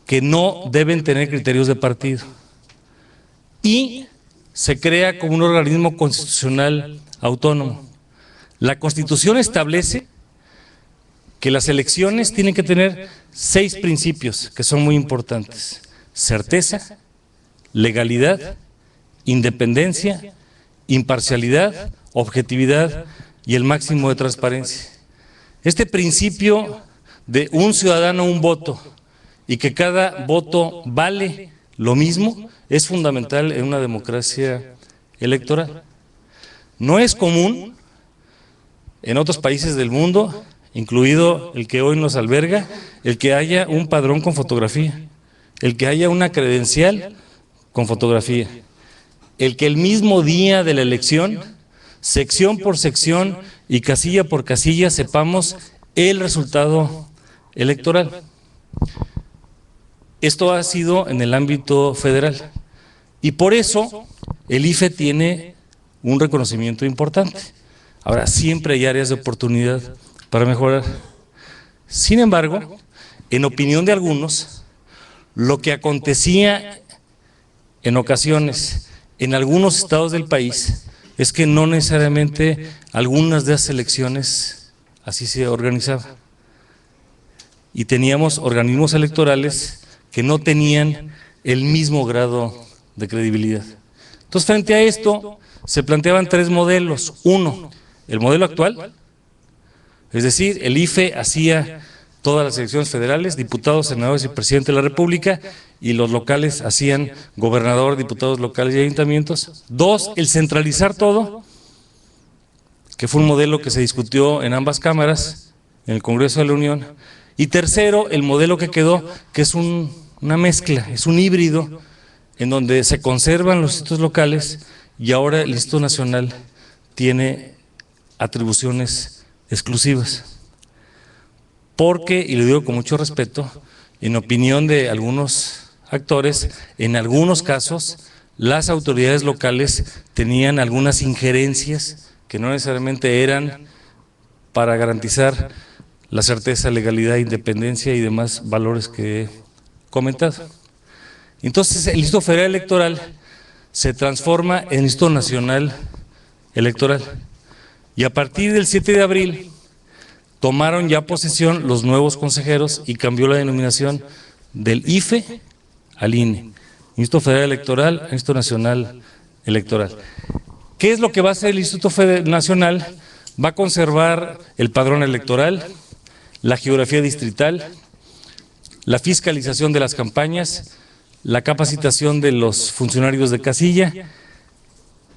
que no deben tener criterios de partido, y se crea como un organismo constitucional autónomo. La Constitución establece que las elecciones tienen que tener 6 principios que son muy importantes: certeza, legalidad, independencia, imparcialidad, objetividad y el máximo de transparencia. Este principio de un ciudadano, un voto, y que cada voto vale lo mismo, es fundamental en una democracia electoral. No es común en otros países del mundo, incluido el que hoy nos alberga, el que haya un padrón con fotografía, el que haya una credencial con fotografía, el que el mismo día de la elección, sección por sección y casilla por casilla, sepamos el resultado electoral. Esto ha sido en el ámbito federal, y por eso el IFE tiene un reconocimiento importante. Ahora, siempre hay áreas de oportunidad para mejorar. Sin embargo, en opinión de algunos, lo que acontecía en ocasiones en algunos estados del país es que no necesariamente algunas de esas elecciones así se organizaban, y teníamos organismos electorales que no tenían el mismo grado de credibilidad. Entonces, frente a esto, se planteaban 3 modelos. 1, el modelo actual, es decir, el IFE hacía todas las elecciones federales, diputados, senadores y presidente de la República, y los locales hacían gobernador, diputados locales y ayuntamientos. Dos, el centralizar todo, que fue un modelo que se discutió en ambas cámaras, en el Congreso de la Unión. Y tercero, el modelo que quedó, que es una mezcla, es un híbrido, en donde se conservan los institutos locales y ahora el Instituto Nacional tiene atribuciones exclusivas. Porque, y lo digo con mucho respeto, en opinión de algunos actores, en algunos casos, las autoridades locales tenían algunas injerencias que no necesariamente eran para garantizar la certeza, legalidad, independencia y demás valores que he comentado. Entonces, el Instituto Federal Electoral se transforma en Instituto Nacional Electoral. Y a partir del 7 de abril tomaron ya posesión los nuevos consejeros y cambió la denominación del IFE al INE, Instituto Federal Electoral, Instituto Nacional Electoral. ¿Qué es lo que va a hacer el Instituto Nacional? Va a conservar el padrón electoral, la geografía distrital, la fiscalización de las campañas, la capacitación de los funcionarios de casilla,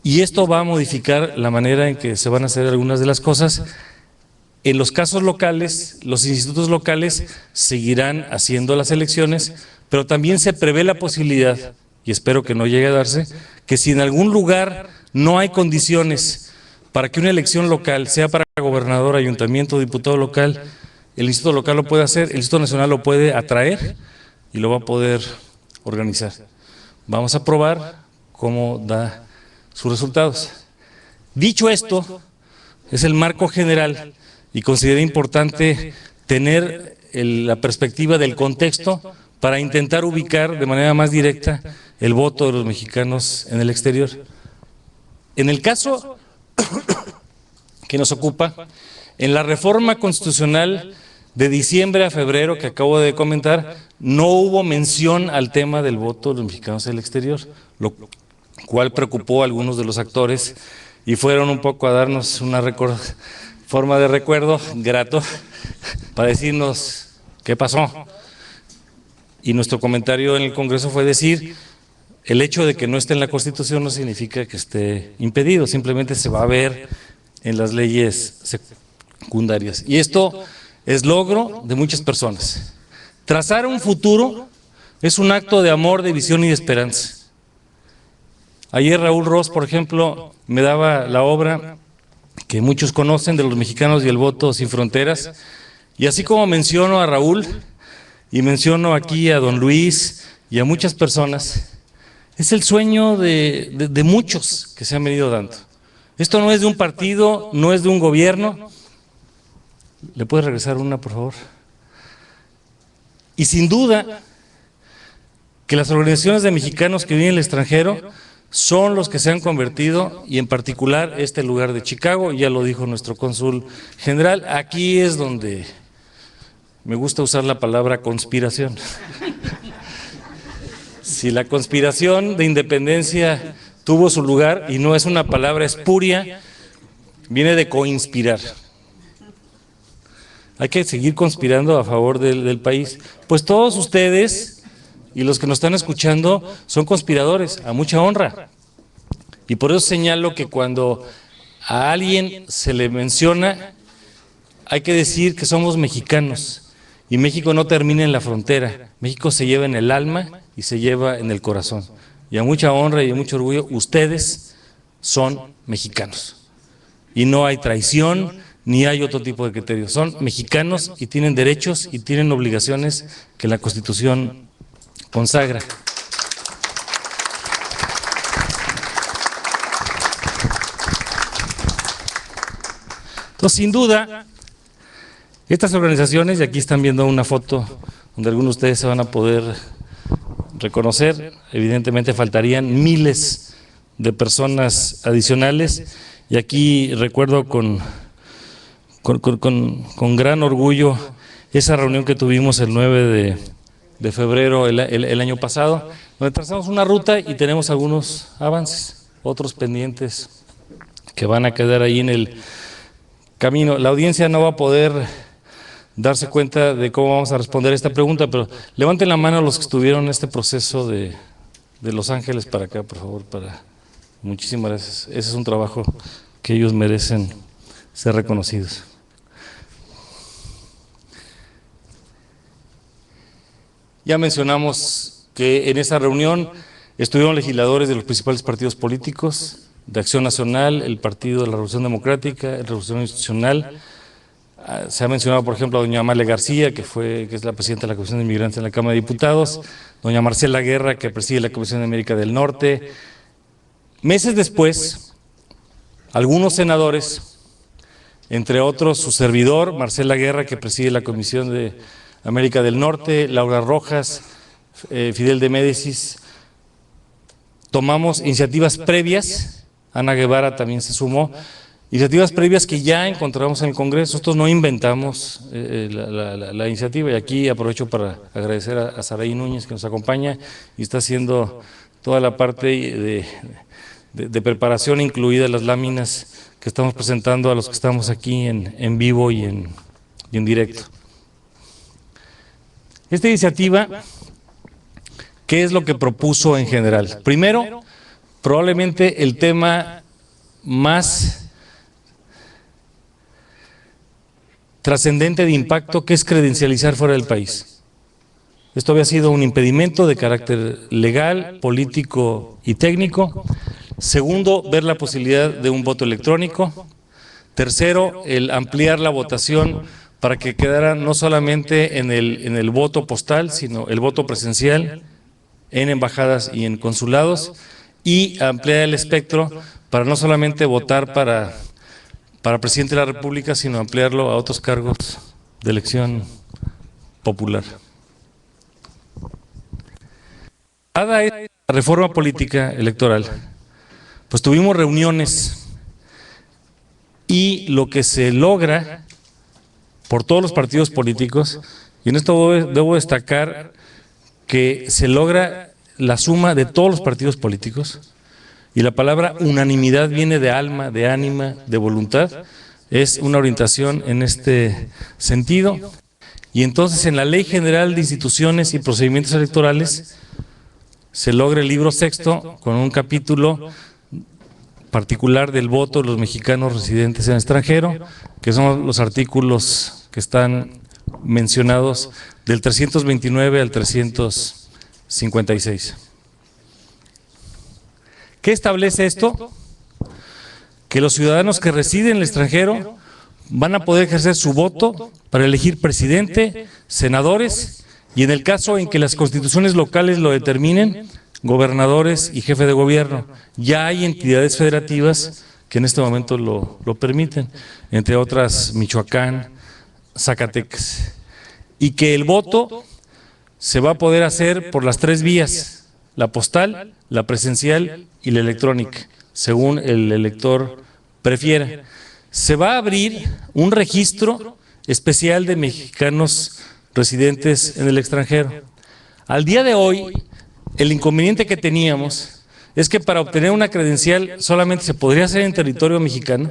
y esto va a modificar la manera en que se van a hacer algunas de las cosas. En los casos locales, los institutos locales seguirán haciendo las elecciones, pero también se prevé la posibilidad, y espero que no llegue a darse, que si en algún lugar no hay condiciones para que una elección local, sea para gobernador, ayuntamiento, diputado local, el instituto local lo puede hacer, el Instituto Nacional lo puede atraer y lo va a poder organizar. Vamos a probar cómo da sus resultados. Dicho esto, es el marco general y consideré importante tener la perspectiva del contexto para intentar ubicar de manera más directa el voto de los mexicanos en el exterior. En el caso que nos ocupa, en la reforma constitucional de diciembre a febrero que acabo de comentar, no hubo mención al tema del voto de los mexicanos en el exterior, lo cual preocupó a algunos de los actores y fueron un poco a darnos una forma de recuerdo grato para decirnos qué pasó. Y nuestro comentario en el Congreso fue decir, el hecho de que no esté en la Constitución no significa que esté impedido, simplemente se va a ver en las leyes secundarias. Y esto es logro de muchas personas. Trazar un futuro es un acto de amor, de visión y de esperanza. Ayer Raúl Ros, por ejemplo, me daba la obra que muchos conocen de los mexicanos y el voto sin fronteras, y así como menciono a Raúl y menciono aquí a don Luis y a muchas personas, es el sueño de muchos que se han venido dando. Esto no es de un partido, no es de un gobierno. ¿Le puedes regresar una, por favor? Y sin duda que las organizaciones de mexicanos que viven en el extranjero son los que se han convertido, y en particular este lugar de Chicago, ya lo dijo nuestro cónsul general, aquí es donde me gusta usar la palabra conspiración. Si la conspiración de independencia tuvo su lugar, y no es una palabra espuria, viene de coinspirar. Hay que seguir conspirando a favor del país. Pues todos ustedes y los que nos están escuchando son conspiradores, a mucha honra. Y por eso señalo que cuando a alguien se le menciona, hay que decir que somos mexicanos. Y México no termina en la frontera, México se lleva en el alma y se lleva en el corazón. Y a mucha honra y a mucho orgullo, ustedes son mexicanos. Y no hay traición, ni hay otro tipo de criterios. Son mexicanos y tienen derechos y tienen obligaciones que la Constitución consagra. Entonces, sin duda, estas organizaciones, y aquí están viendo una foto donde algunos de ustedes se van a poder reconocer, evidentemente faltarían miles de personas adicionales, y aquí recuerdo con gran orgullo esa reunión que tuvimos el 9 de febrero el año pasado, donde trazamos una ruta y tenemos algunos avances, otros pendientes que van a quedar ahí en el camino. La audiencia no va a poder darse cuenta de cómo vamos a responder esta pregunta, pero levanten la mano los que estuvieron en este proceso de Los Ángeles para acá, por favor. Muchísimas gracias. Ese es un trabajo que ellos merecen ser reconocidos. Ya mencionamos que en esa reunión estuvieron legisladores de los principales partidos políticos, de Acción Nacional, el Partido de la Revolución Democrática, el Revolución Institucional. Se ha mencionado, por ejemplo, a doña Amalia García, que es la presidenta de la Comisión de Inmigrantes en la Cámara de Diputados, doña Marcela Guerra, que preside la Comisión de América del Norte. Meses después, algunos senadores, entre otros su servidor, Marcela Guerra, que preside la Comisión de América del Norte, Laura Rojas, Fidel de Médicis, tomamos iniciativas previas, Ana Guevara también se sumó, iniciativas previas que ya encontramos en el Congreso. Nosotros no inventamos la iniciativa, y aquí aprovecho para agradecer a Saraí Núñez, que nos acompaña y está haciendo toda la parte de preparación, incluidas las láminas que estamos presentando a los que estamos aquí en vivo y en directo. Esta iniciativa, ¿qué es lo que propuso en general? Primero, probablemente el tema más trascendente de impacto, que es credencializar fuera del país. Esto había sido un impedimento de carácter legal, político y técnico. Segundo, ver la posibilidad de un voto electrónico. Tercero, el ampliar la votación para que quedara no solamente en el voto postal, sino el voto presencial en embajadas y en consulados, y ampliar el espectro para no solamente votar para presidente de la República, sino ampliarlo a otros cargos de elección popular. Dada esta reforma política electoral, pues tuvimos reuniones, y lo que se logra por todos los partidos políticos, y en esto debo destacar que se logra la suma de todos los partidos políticos, y la palabra unanimidad viene de alma, de ánima, de voluntad, es una orientación en este sentido. Y entonces en la Ley General de Instituciones y Procedimientos Electorales se logra el libro sexto con un capítulo particular del voto de los mexicanos residentes en el extranjero, que son los artículos que están mencionados del 329 al 356. ¿Qué establece esto? Que los ciudadanos que residen en el extranjero van a poder ejercer su voto para elegir presidente, senadores, y en el caso en que las constituciones locales lo determinen, gobernadores y jefe de gobierno. Ya hay entidades federativas que en este momento lo permiten, entre otras Michoacán, Zacatecas, y que el voto se va a poder hacer por las tres vías: la postal, la presencial y la electrónica, según el elector prefiera. Se va a abrir un registro especial de mexicanos residentes en el extranjero. Al día de hoy, el inconveniente que teníamos es que para obtener una credencial solamente se podría hacer en territorio mexicano,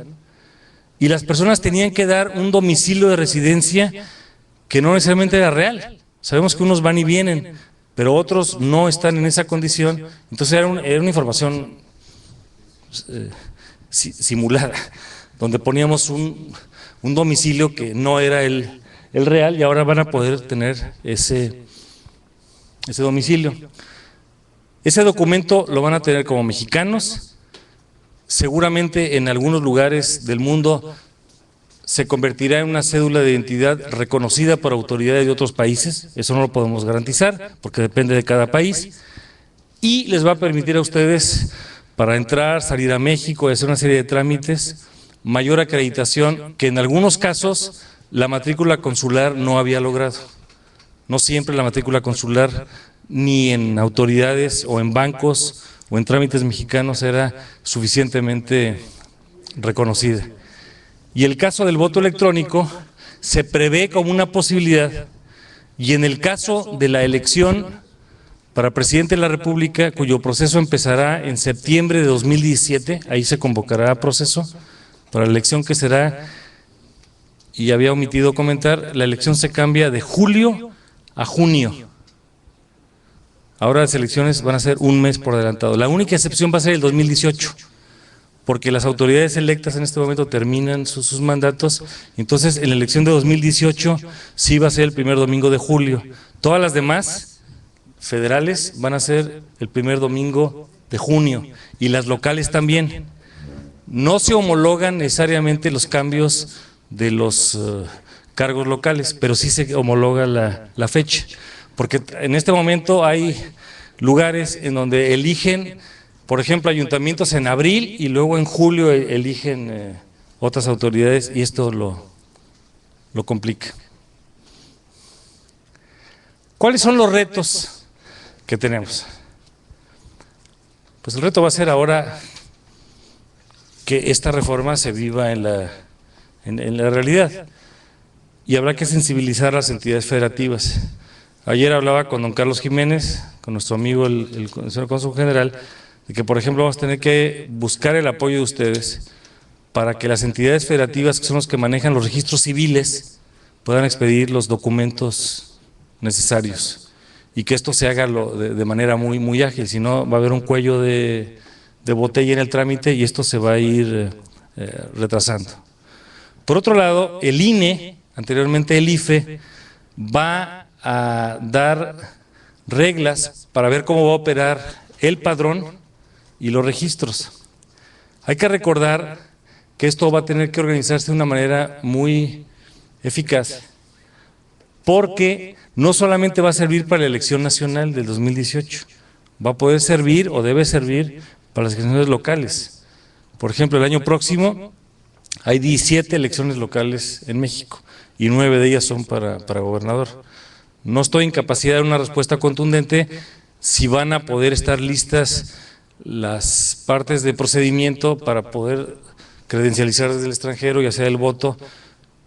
y las personas tenían que dar un domicilio de residencia que no necesariamente era real. Sabemos que unos van y vienen, pero otros no están en esa condición. Entonces era una información simulada, donde poníamos un domicilio que no era el real, y ahora van a poder tener ese domicilio. Ese documento lo van a tener como mexicanos. Seguramente en algunos lugares del mundo se convertirá en una cédula de identidad reconocida por autoridades de otros países. Eso no lo podemos garantizar porque depende de cada país, y les va a permitir a ustedes, para entrar, salir a México y hacer una serie de trámites, mayor acreditación que en algunos casos la matrícula consular no había logrado. No siempre la matrícula consular, ni en autoridades o en bancos o en trámites mexicanos, era suficientemente reconocida. Y el caso del voto electrónico se prevé como una posibilidad, y en el caso de la elección para presidente de la República, cuyo proceso empezará en septiembre de 2017, ahí se convocará a proceso para la elección, que será y había omitido comentar, la elección se cambia de julio a junio. Ahora las elecciones van a ser un mes por adelantado. La única excepción va a ser el 2018, porque las autoridades electas en este momento terminan sus mandatos. Entonces, en la elección de 2018 sí va a ser el primer domingo de julio. Todas las demás federales van a ser el primer domingo de junio, y las locales también. No se homologan necesariamente los cambios de los cargos locales, pero sí se homologa la fecha, porque en este momento hay lugares en donde eligen, por ejemplo, ayuntamientos en abril y luego en julio eligen otras autoridades, y esto lo complica. ¿Cuáles son los retos que tenemos? Pues el reto va a ser ahora que esta reforma se viva en la realidad, y habrá que sensibilizar a las entidades federativas. Ayer hablaba con don Carlos Jiménez, con nuestro amigo el señor Cónsul General, de que, por ejemplo, vamos a tener que buscar el apoyo de ustedes para que las entidades federativas, que son los que manejan los registros civiles, puedan expedir los documentos necesarios, y que esto se haga de manera muy ágil. Si no, va a haber un cuello de botella en el trámite y esto se va a ir retrasando. Por otro lado, el INE, anteriormente el IFE, va a dar reglas para ver cómo va a operar el padrón y los registros. Hay que recordar que esto va a tener que organizarse de una manera muy eficaz, porque no solamente va a servir para la elección nacional del 2018, va a poder servir o debe servir para las elecciones locales. Por ejemplo, el año próximo hay 17 elecciones locales en México y 9 de ellas son para gobernador. No estoy en capacidad de dar una respuesta contundente si van a poder estar listas las partes de procedimiento para poder credencializar desde el extranjero y hacer el voto.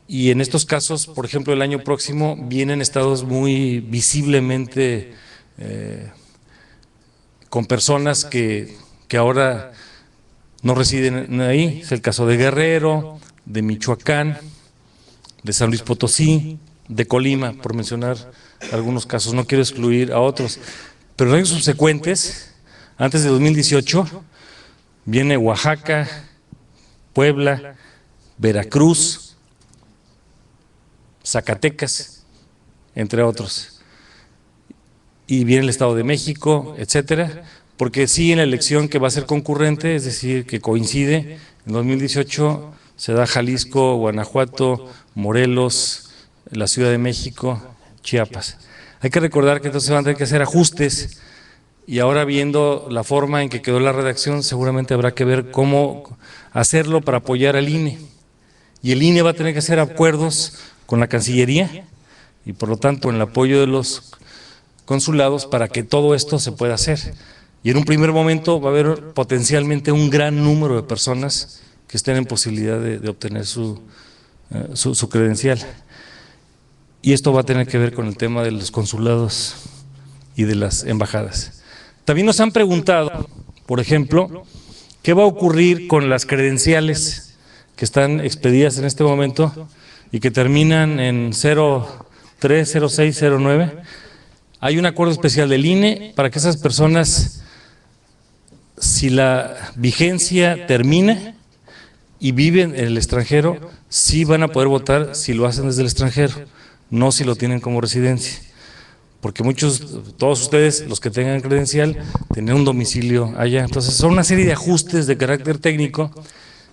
Y en estos casos, por ejemplo, el año próximo vienen estados muy visiblemente con personas que ahora no residen ahí. Es el caso de Guerrero, de Michoacán, de San Luis Potosí, de Colima, por mencionar algunos casos. No quiero excluir a otros, pero en años subsecuentes, antes de 2018, viene Oaxaca, Puebla, Veracruz, Zacatecas, entre otros, y viene el Estado de México, etcétera, porque sí, en la elección que va a ser concurrente, es decir, que coincide, en 2018 se da Jalisco, Guanajuato, Morelos, la Ciudad de México, Chiapas. Hay que recordar que entonces van a tener que hacer ajustes, y ahora, viendo la forma en que quedó la redacción, seguramente habrá que ver cómo hacerlo para apoyar al INE, y el INE va a tener que hacer acuerdos con la Cancillería y por lo tanto en el apoyo de los consulados para que todo esto se pueda hacer. Y en un primer momento va a haber potencialmente un gran número de personas que estén en posibilidad de obtener su credencial. Y esto va a tener que ver con el tema de los consulados y de las embajadas. También nos han preguntado, por ejemplo, ¿qué va a ocurrir con las credenciales que están expedidas en este momento y que terminan en 03, 06, 09? Hay un acuerdo especial del INE para que esas personas, si la vigencia termina y viven en el extranjero, sí van a poder votar si lo hacen desde el extranjero, no si lo tienen como residencia. Porque todos ustedes, los que tengan credencial, tienen un domicilio allá. Entonces, son una serie de ajustes de carácter técnico.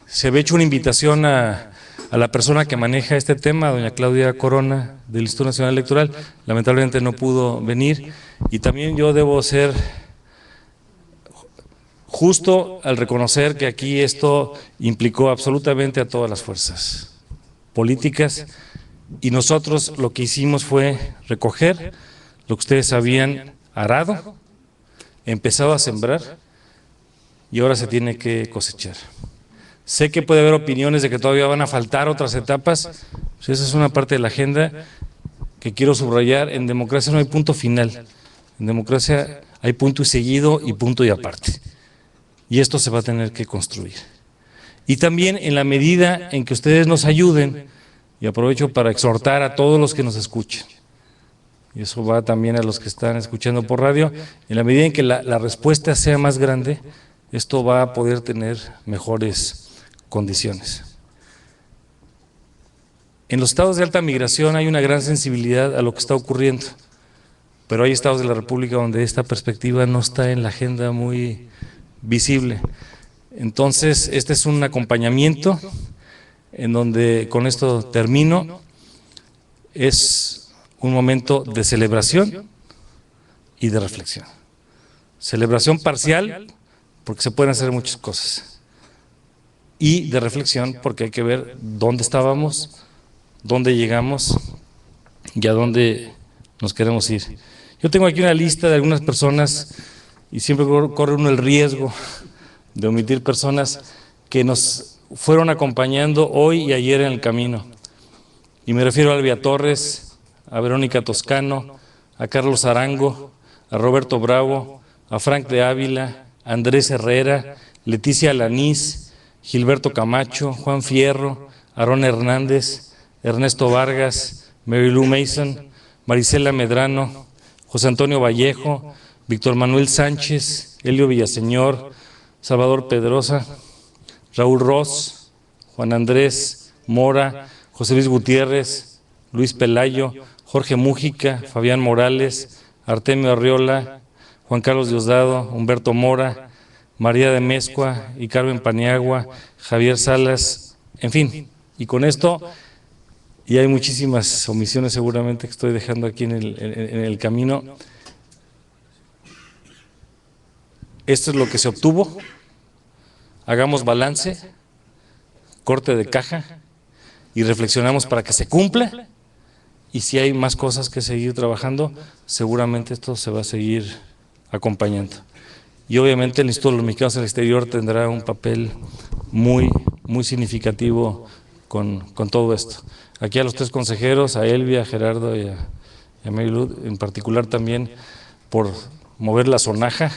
Se había hecho una invitación a la persona que maneja este tema, doña Claudia Corona, del Instituto Nacional Electoral. Lamentablemente no pudo venir, y también yo debo ser justo al reconocer que aquí esto implicó absolutamente a todas las fuerzas políticas, y nosotros lo que hicimos fue recoger lo que ustedes habían arado, empezado a sembrar, y ahora se tiene que cosechar. Sé que puede haber opiniones de que todavía van a faltar otras etapas, pues esa es una parte de la agenda que quiero subrayar. En democracia no hay punto final, en democracia hay punto y seguido y punto y aparte, y esto se va a tener que construir. Y también, en la medida en que ustedes nos ayuden y aprovecho para exhortar a todos los que nos escuchen. Y eso va también a los que están escuchando por radio. En la medida en que la respuesta sea más grande, esto va a poder tener mejores condiciones. En los estados de alta migración hay una gran sensibilidad a lo que está ocurriendo, pero hay estados de la República donde esta perspectiva no está en la agenda muy visible. Entonces, este es un acompañamiento en donde, con esto termino, es un momento de celebración y de reflexión. Celebración parcial, porque se pueden hacer muchas cosas, y de reflexión, porque hay que ver dónde estábamos, dónde llegamos y a dónde nos queremos ir. Yo tengo aquí una lista de algunas personas, y siempre corre uno el riesgo de omitir personas que nos fueron acompañando hoy y ayer en el camino. Y me refiero a Albia Torres, a Verónica Toscano, a Carlos Arango, a Roberto Bravo, a Frank de Ávila, a Andrés Herrera, Leticia Alanís, Gilberto Camacho, Juan Fierro, Aarón Hernández, Ernesto Vargas, Mary Lou Mason, Marisela Medrano, José Antonio Vallejo, Víctor Manuel Sánchez, Elio Villaseñor, Salvador Pedrosa, Raúl Ross, Juan Andrés Mora, José Luis Gutiérrez, Luis Pelayo, Jorge Mújica, Fabián Morales, Artemio Arriola, Juan Carlos Diosdado, Humberto Mora, María de Mezcua y Carmen Paniagua, Javier Salas, en fin, y con esto, y hay muchísimas omisiones seguramente que estoy dejando aquí en el camino. Esto es lo que se obtuvo. Hagamos balance, corte de caja y reflexionamos para que se cumpla, y si hay más cosas que seguir trabajando, seguramente esto se va a seguir acompañando. Y obviamente el Instituto de los Mexicanos en el Exterior tendrá un papel muy significativo con todo esto. Aquí a los tres consejeros, a Elvia, a Gerardo y a Mary Lou, en particular también por mover la sonaja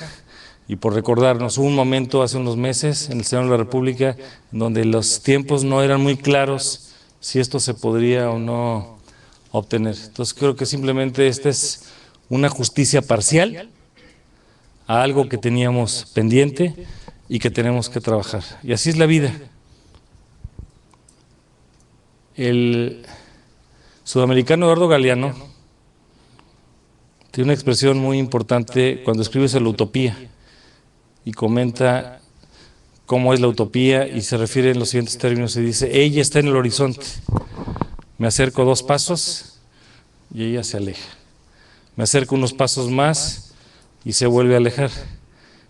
y por recordarnos. Hubo un momento hace unos meses en el Senado de la República en donde los tiempos no eran muy claros si esto se podría o no obtener. Entonces creo que simplemente esta es una justicia parcial a algo que teníamos pendiente y que tenemos que trabajar. Y así es la vida. El sudamericano Eduardo Galeano tiene una expresión muy importante cuando escribe sobre la utopía y comenta cómo es la utopía, y se refiere en los siguientes términos y dice: ella está en el horizonte, me acerco 2 pasos y ella se aleja, me acerco unos pasos más y se vuelve a alejar.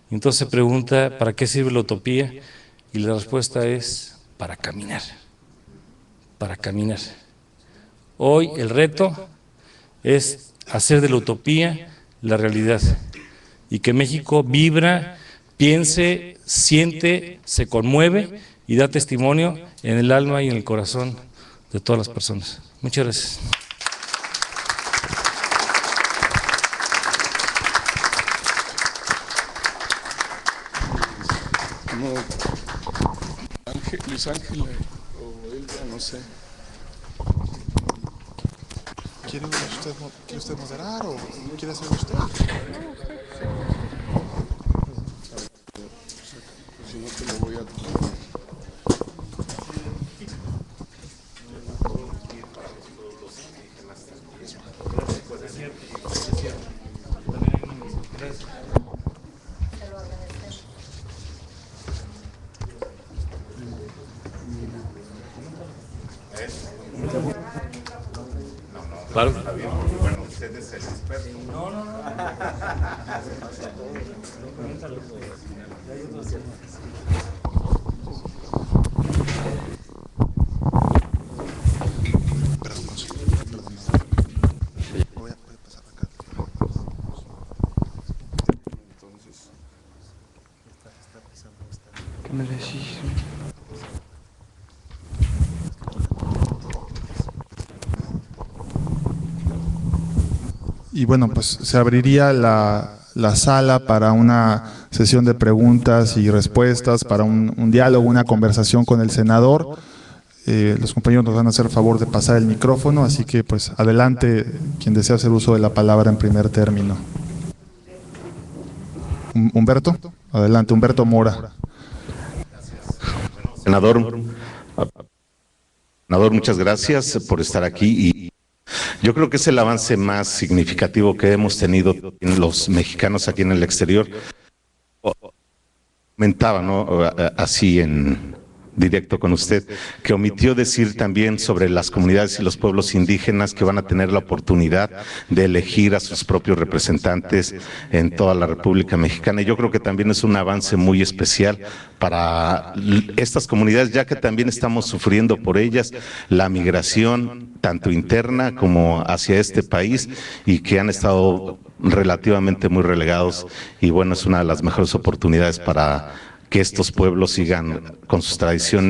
Entonces se pregunta: ¿para qué sirve la utopía? Y la respuesta es: para caminar, para caminar. Hoy el reto es hacer de la utopía la realidad, y que México vibra, piense, siente, se conmueve y da testimonio en el alma y en el corazón de todas las personas. Muchas gracias. Luis Ángel o Elvia, no sé. ¿Quiere usted moderar o quiere hacerlo usted? Si no, te lo voy a tomar. Claro. Bueno, usted es el experto. Voy a pasar acá. Entonces, ¿Qué me decís? Y bueno, pues se abriría la sala para una sesión de preguntas y respuestas, para un diálogo, una conversación con el senador. Los compañeros nos van a hacer favor de pasar el micrófono, así que pues adelante quien desea hacer uso de la palabra en primer término. Humberto, adelante, Humberto Mora. Senador, muchas gracias por estar aquí y yo creo que es el avance más significativo que hemos tenido los mexicanos aquí en el exterior. Comentaba, ¿no?, así en directo con usted, que omitió decir también sobre las comunidades y los pueblos indígenas que van a tener la oportunidad de elegir a sus propios representantes en toda la República Mexicana. Y yo creo que también es un avance muy especial para estas comunidades, ya que también estamos sufriendo por ellas la migración, tanto interna como hacia este país, y que han estado relativamente muy relegados. Y bueno, es una de las mejores oportunidades para que estos pueblos sigan con sus tradiciones